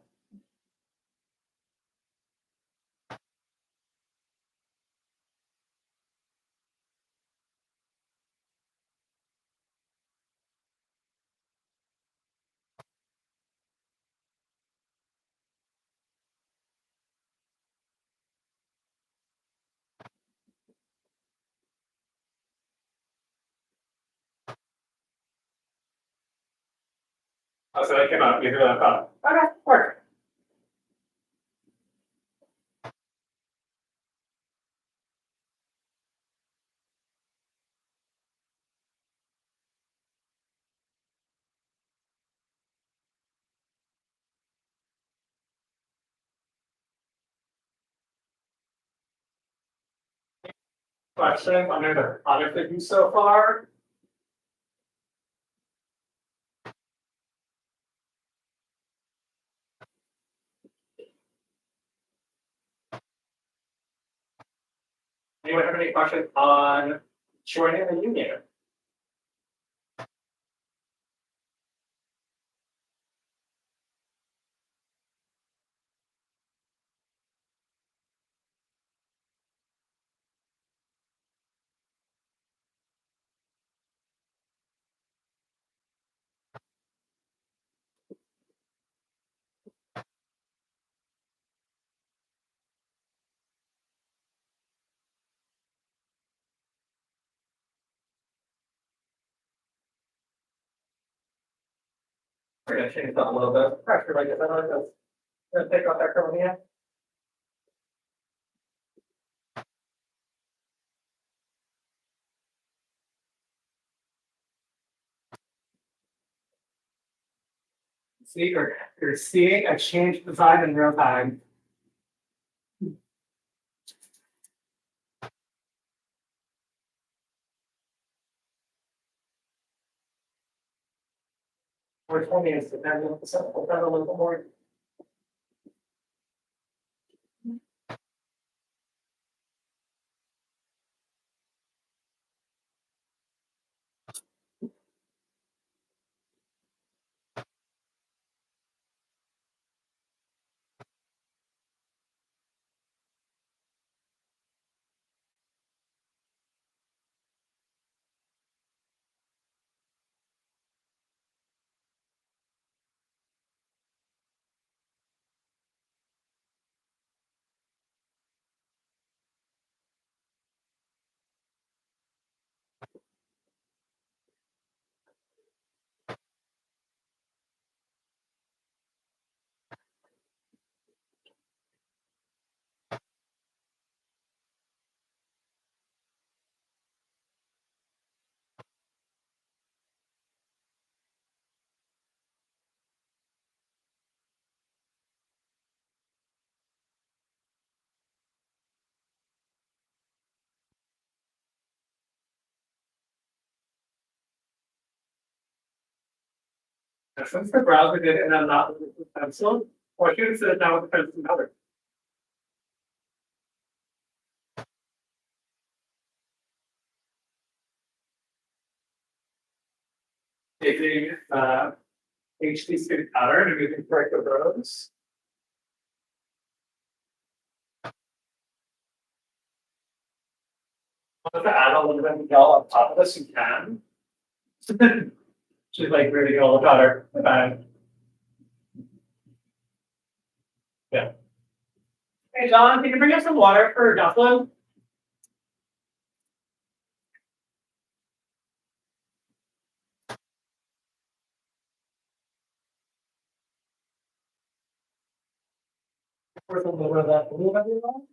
Oh, so I cannot either than I thought. Okay, work. Questions under the product review so far? Anyone have any questions on joining the union? We're gonna change that a little bit. Pressure like this. I like this. Gonna take off that curl. See, you're seeing a change design in real time. Or 20 is depending on the set. We'll have a little bit more. And since the browser did it and I'm not with the pencil, I want you to sit down with the pencil and color. Taking HTC pattern and using correct the rows. Want to add a little bit of yellow on top of this, you can. She's like really yellow color. Yeah. Hey John, can you bring us some water for Jocelyn? Pour some over that blue everyone.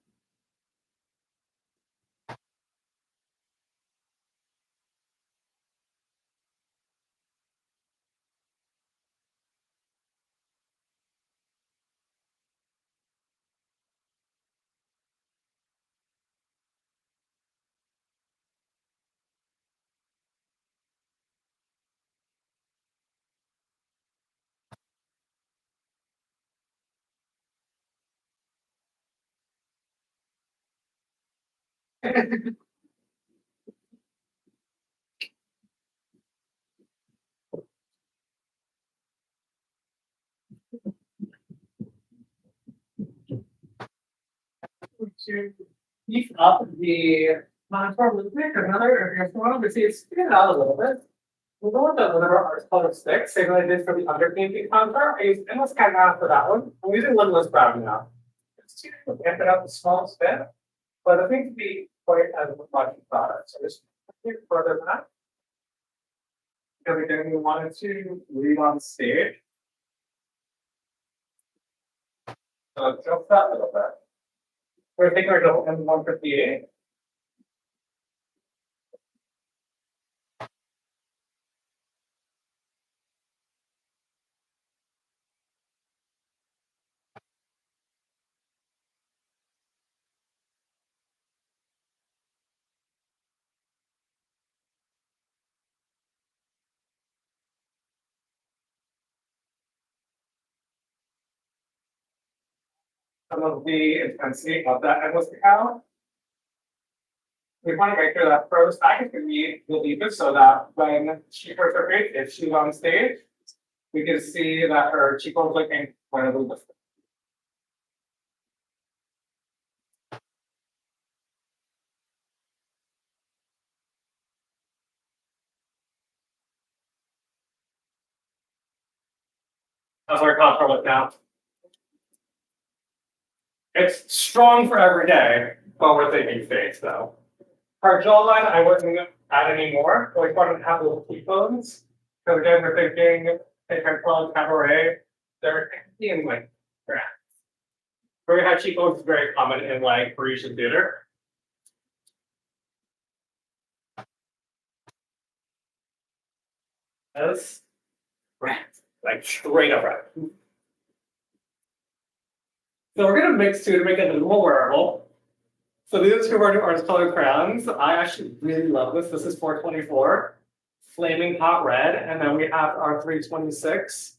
To beef up the contour with it, another area one, but see it's sticking it out a little bit. We'll go with the whatever art color sticks, same like I did for the underpainting contour. I used endless canvas for that one. I'm using limitless brown now. It's to amp it up the smallest bit, but I think to be quite as much product. So just further back. Because again, we wanted to leave on stage. So tilt that a little bit. We're going to take our double M158. Some of the intensity of that endless cow. We want to make sure that first I can be the deepest so that when she first her face, if she's on stage, we can see that her cheekbones looking quite a little different. That's our contour look now. It's strong for every day, but we're thinking face though. Our jawline, I wouldn't add any more, but we want to have little cheekbones. So again, we're thinking Picard cabaret, they're in like grass. Very high cheekbones is very common in like Parisian theater. As rats, like straight up rats. So we're gonna mix two to make it a little more wearable. So these are two of our new artist color crayons. I actually really love this. This is 424, Flaming Hot Red, and then we have our 326,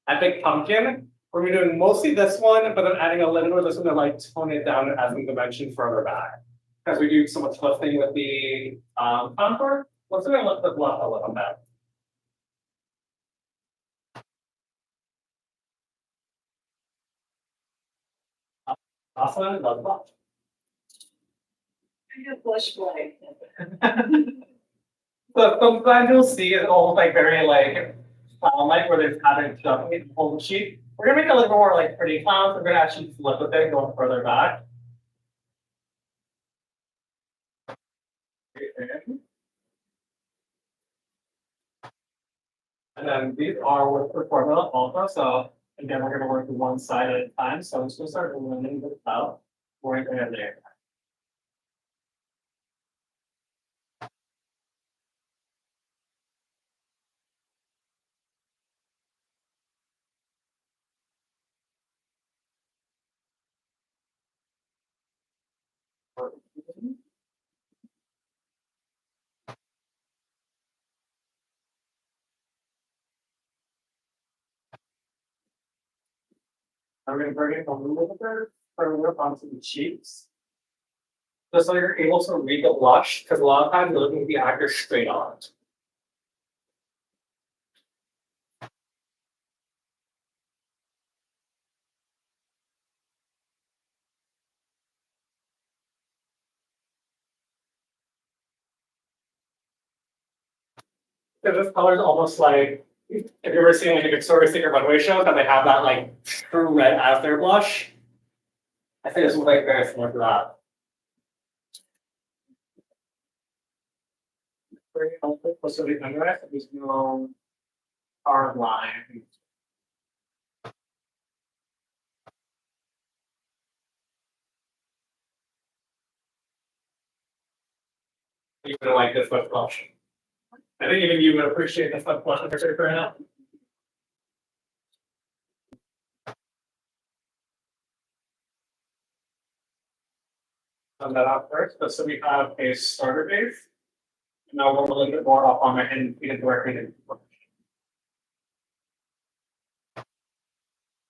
Epic Pumpkin. We're gonna be doing mostly this one, but then adding a little bit of this one to like tone it down and add some dimension further back. Because we do so much lifting with the contour, let's gonna lift the bluff a little bit. Awesome, I love bluff. I have blush boy. So sometimes you'll see it's almost like very like clown like where there's pattern stuff in the whole sheet. We're gonna make it a little more like pretty clowns. We're gonna actually flip with it going further back. And then these are with the formula also. So again, we're gonna work one side at a time. So I'm just gonna start eliminating this out. Right there. I'm gonna bring it a little bit further onto the cheeks. Just so you're able to read the blush, because a lot of times you're looking at the actor straight on. Because this color is almost like, if you've ever seen like a Victoria's Secret runway show, that they have that like true red as their blush. I think this is like very similar to that. Very helpful, close to the under eye, so there's no hard line. You're gonna like this lip blush. I think even you would appreciate this lip blush picture right now. On that out first, but so we have a starter base. Now we'll go a little bit more up on my hand and feed it directly into the blush.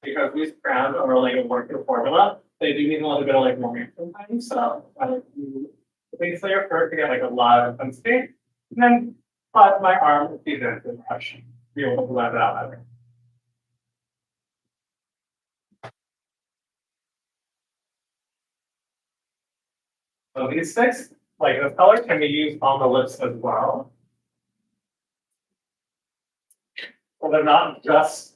Because these crowns are like a working formula, they do need a little bit of like movement sometimes. So I like to the base layer first to get like a lot of intensity, and then put my arm and feed it into the brush to be able to blend it out better. So these sticks, like this color, can be used on the lips as well. So they're not just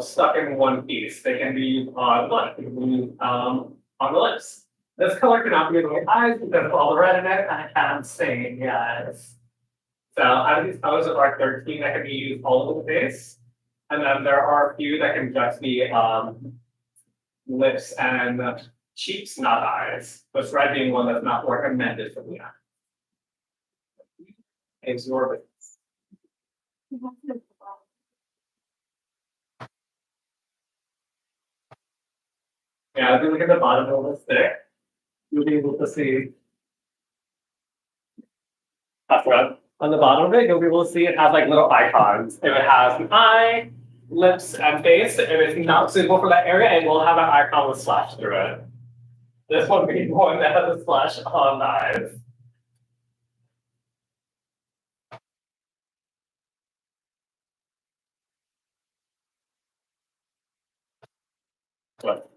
stuck in one piece. They can be used on what? They can be used on the lips. This color cannot be used on the eyes because of all the red in it, and it can't stain the eyes. So out of these colors, there are 13 that can be used all over the face. And then there are a few that can just be lips and cheeks, not eyes. This red being one that's not recommended for the eye. Absorbent. Yeah, if you look at the bottom of the stick, you'll be able to see. That's right. On the bottom of it, you'll be able to see it has like little icons. If it has an eye, lips, and face, if it's not suitable for that area, it will have an icon with slash through it. This one being one that has a slash on the eyes. What?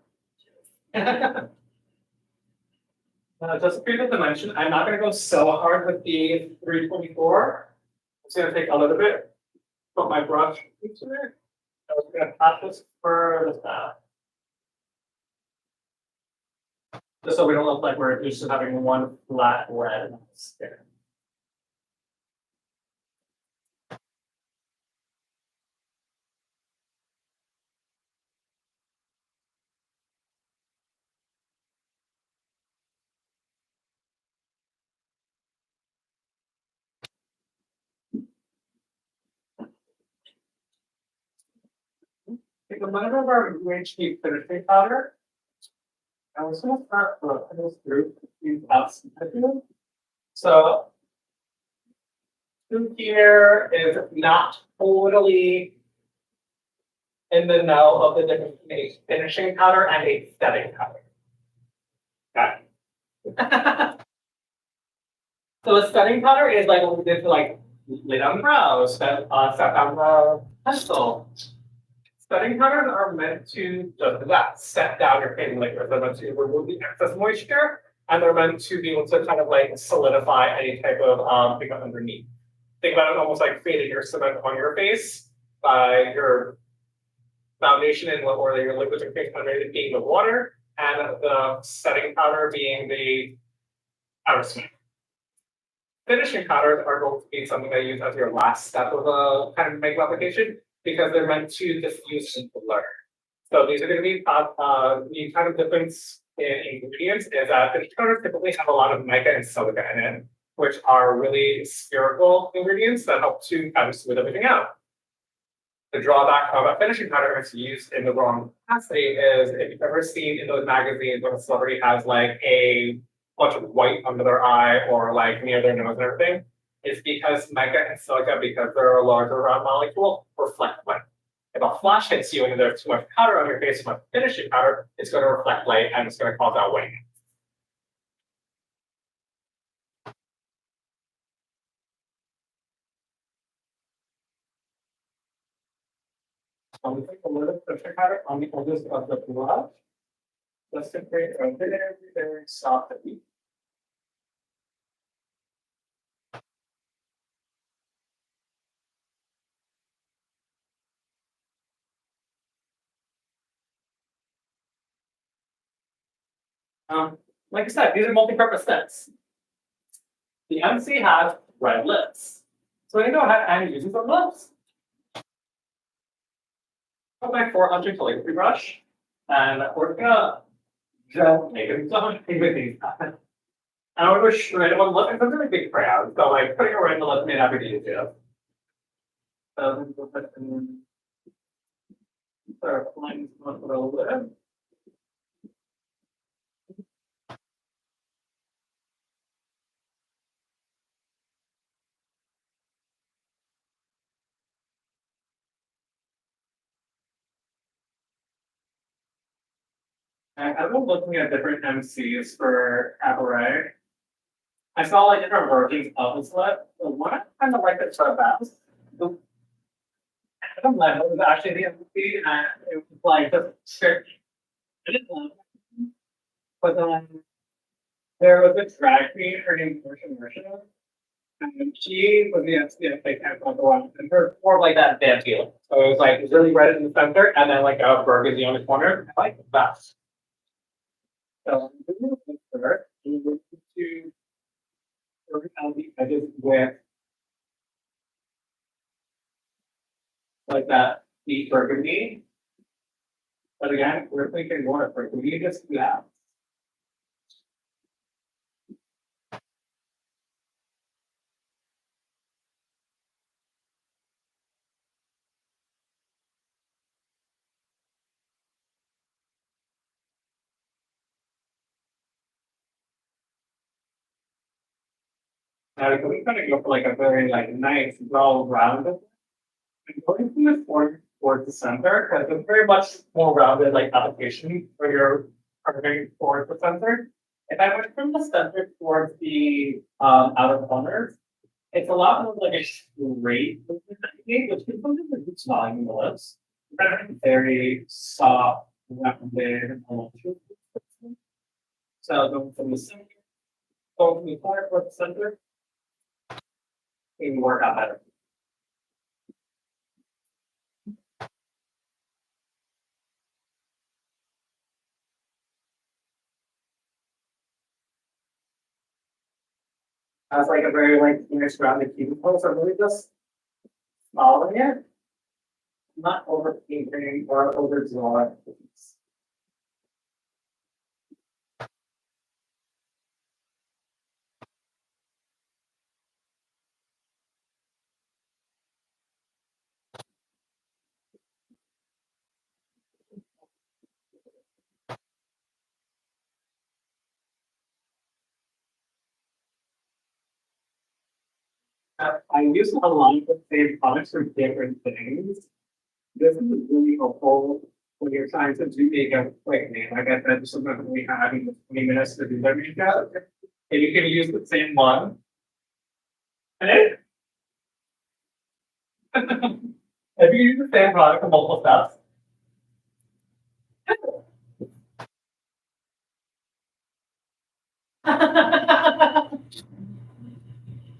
Just for you to mention, I'm not going to go so hard with the 324. I'm just going to take a little bit, put my brush into it. I was going to pat this further back. Just so we don't look like we're just having one flat red stick. Take a minute of our UHD finishing powder. I was going to start putting this through these ups. So, through here is not totally in the know of the difference between a finishing powder and a setting powder. Got it. So a setting powder is like what we did to like lay down the brows, set down the pencil. Setting powders are meant to just that, set down your painting liquid. They're meant to remove the excess moisture, and they're meant to be able to kind of like solidify any type of thing underneath. Think about it almost like fading your cement on your face by your foundation and or your liquid underneath being the water, and the setting powder being the outer cement. Finishing powders are going to be something that you use as your last step of a kind of makeup application, because they're meant to diffuse and blur. So these are going to be the kind of difference in ingredients is that finished powders typically have a lot of mica and silica in it, which are really spherical ingredients that help to kind of smooth everything out. The drawback of a finishing powder if it's used in the wrong capacity is if you've ever seen in those magazines when a celebrity has like a bunch of white under their eye or like near their nose and everything, it's because mica and silica, because they're a larger round molecule, reflect light. If a flash hits you and there's too much powder on your face, too much finishing powder, it's going to reflect light and it's going to cause that wing. So we take a little finishing powder on the edges of the brush, just to create a very soft edge. Like I said, these are multi-purpose sticks. The MC has red lips. So I'm going to go ahead and use some lips. With my 400 calligraphy brush, and we're gonna gently, because so much paint with these. And I'm gonna shred one lip, it's a really big crayon, so like putting it right in the lip may not be the easiest. So I'm gonna put in, start applying some of the lip. And I've been looking at different MCs for cabaret. I saw like different versions of this lip. The one I kind of like it so best, the Adam Level was actually the MC, and it was like just strict. I didn't love it. But then there was a drag queen, her name was Marsha, and she was the MC at like kind of the one, and her more of like that damn feeling. So it was like it was really red in the center, and then like a burgundy on the corner. I like that. So I'm doing this first. I'm going to work on the edges with like that deep burgundy. But again, we're thinking more of burgundy, just do that. Now we're gonna go for like a very like nice, well rounded. I'm going to this towards the center because it's very much more rounded like application where you're carving towards the center. If I went from the center towards the outer corners, it's a lot more like a straight technique, which is something that it's not in the lips. Very soft, rounded, and voluptuous. So going from the center, going from the corner towards the center, it can work out better. As like a very like nice rounded cubicle, so really just following it, not over painting or over drawing. I use a lot of the same products for different things. This is really helpful when you're trying to do makeup quickly. Like I said, sometimes we have even 20 minutes to do their makeup, and you can use the same one. And it, if you use the same product for multiple steps,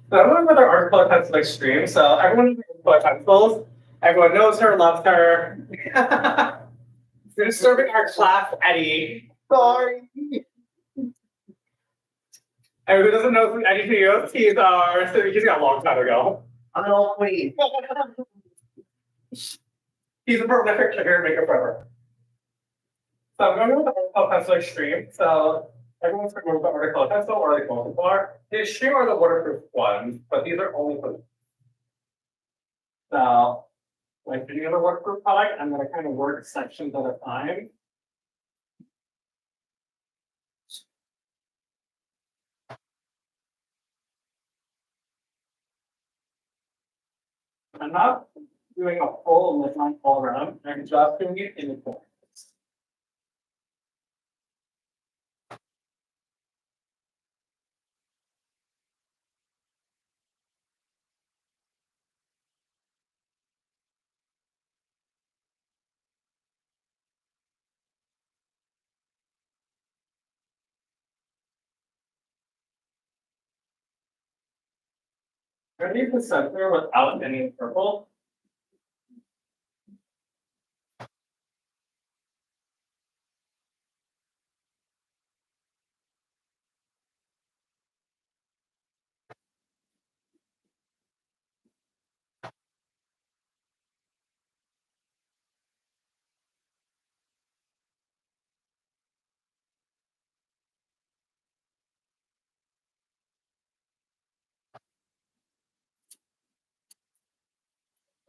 so everyone with their art color pencil extreme. So everyone with art color pencils, everyone knows her, loves her. Disturbing our class, Eddie. Sorry. Everyone doesn't know who Eddie He's our, so he's got a long time ago. I'm an old queen. He's a prolific hair maker forever. So I'm going with the art color pencil extreme. So everyone's going to go with the art color pencil or the multiplier. The extreme are the waterproof ones, but these are only for. So, like any other waterproof product, I'm going to kind of work sections at a time. Enough. doing a full lip line all around, and just doing it in the corner. Underneath the center without any purple.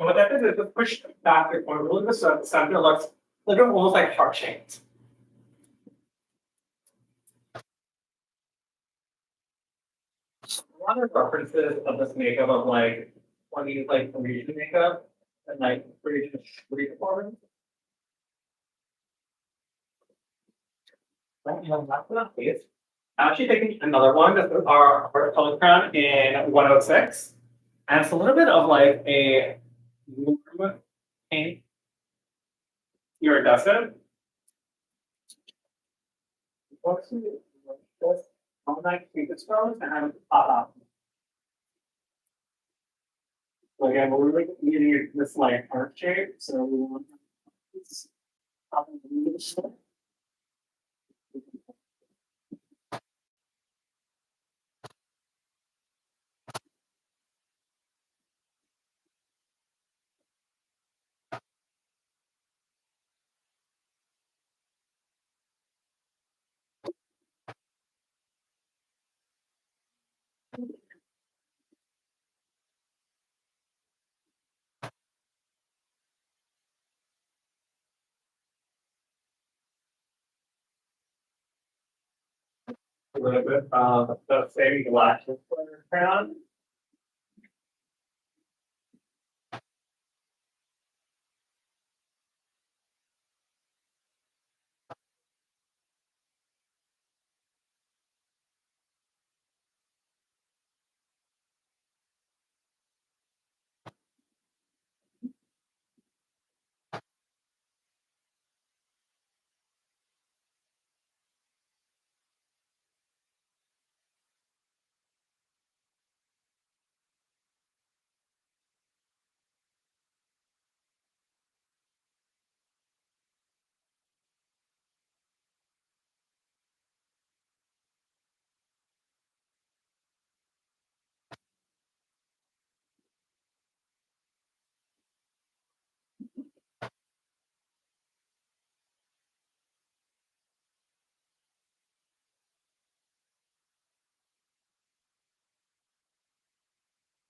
And what that does is it pushes back the corner. Look at the center looks almost like heart shaped. A lot of references of this makeup of like when you like Parisian makeup and like Parisian street performance. Right, last but not least, I'm actually taking another one. This is our color crown in 106. And it's a little bit of like a warm paint iridescent. All night cupid stones and pop up. So again, we're really needing this like heart shape, so we want this top of the shape. A little bit of the same lashes crown.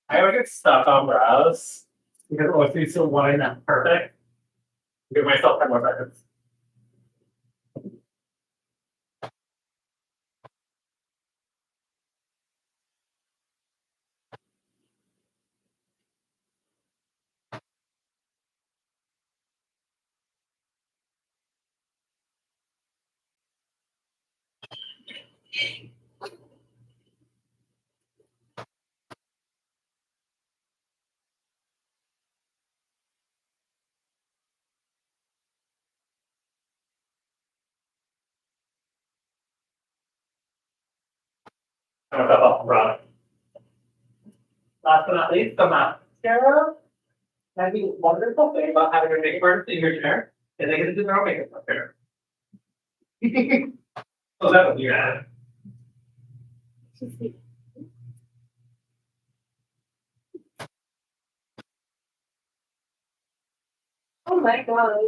I always get stuck on brows because it always needs to line that perfect. Give myself 10 more seconds. I'm gonna off brow. Last but not least, the mascara. And the wonderful thing about having a makeup artist in your chair is they get to do their own makeup up there. So that's what you add. Oh my god.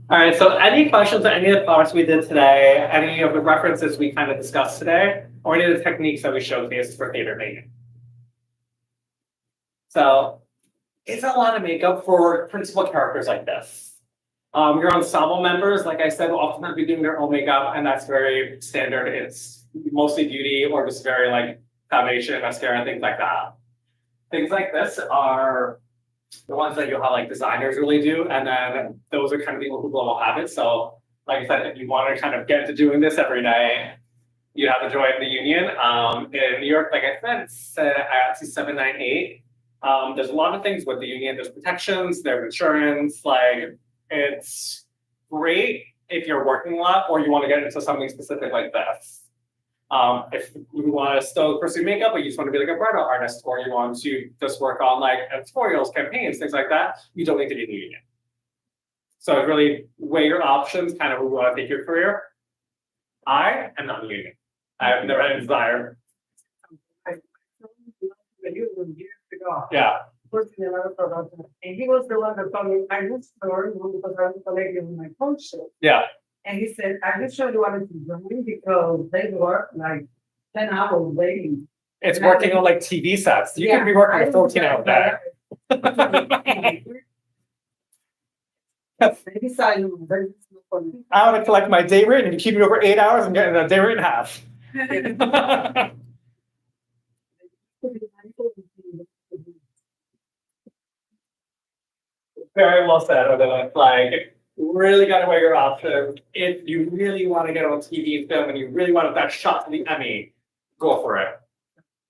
All right, so any questions on any of the products we did today, any of the references we kind of discussed today, or any of the techniques that we showcased for theater making? So it's a lot of makeup for principal characters like this. Your ensemble members, like I said, will often be doing their own makeup, and that's very standard. It's mostly beauty or just very like foundation, mascara, things like that. things like this are the ones that you'll have like designers really do, and then those are kind of people who will have it. So, like I said, if you want to kind of get into doing this every night, you have to join the union. In New York, like I said, it's IATSE 798. There's a lot of things with the union. There's protections, there's insurance. Like it's great if you're working a lot or you want to get into something specific like this. If you want to still pursue makeup, but you just want to be like a bridal artist, or you want to just work on like editorials, campaigns, things like that, you don't need to be in the union. So really weigh your options, kind of who you want to take your career. I am not in the union. I have never had a desire. Years ago. Yeah. And he was the one that told me, I was sorry because I was collecting with my coach. Yeah. And he said, I just really wanted to join because they work like 10 hours waiting. It's working on like TV sets. You could be working a 14-hour day. Maybe so I want to collect my day rate and you keep me over 8 hours and get a day rate in half. Very well said, Odessa. Like, really gotta weigh your options. If you really want to get on TV and film and you really want that shot to the Emmy, go for it.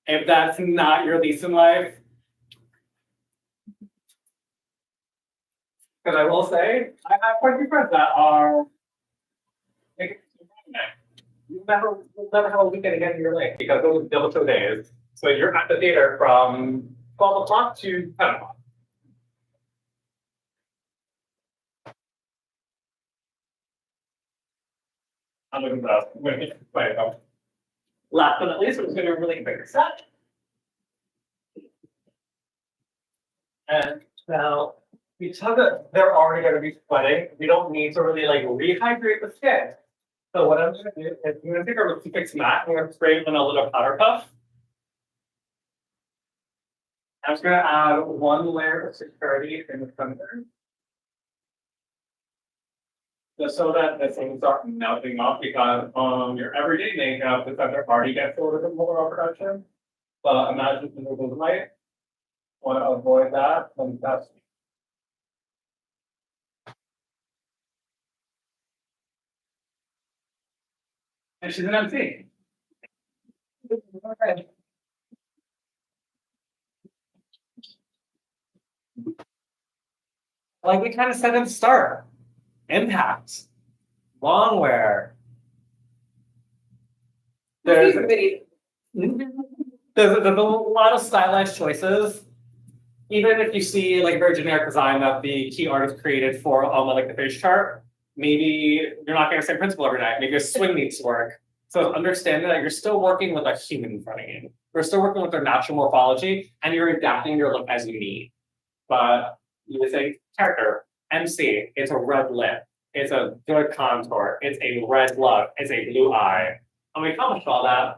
If that's not your lease in life, because I will say, I have quite a few friends that are like, you'll never have a weekend again in your life because those double show days. So you're at the theater from 12 o'clock to 10 o'clock. I'm looking for that. I'm gonna get quiet though. Last but not least, we're just gonna do a really quick set. And now, because they're already gonna be sweating, we don't need to really like rehydrate the skin. So what I'm gonna do is I'm gonna take our fix mat, I'm gonna spray it in a little powder puff. I'm just gonna add one layer of security in the center. Just so that the things start melting off, because your everyday makeup, the center already gets a little bit more overproduction. But imagine the blue light. Want to avoid that, then that's. And she's an MC. Like we kind of said at the start, impact, long wear. There's a lot of stylized choices. Even if you see like a very generic design that the key artist created for like the face chart, maybe you're not getting the same principle every night. Maybe a swing needs to work. So understanding that you're still working with a human in front of you. You're still working with their natural morphology and you're adapting your look as you need. But you would say character, MC, it's a red lip, it's a good contour, it's a red look, it's a blue eye. And we accomplished all that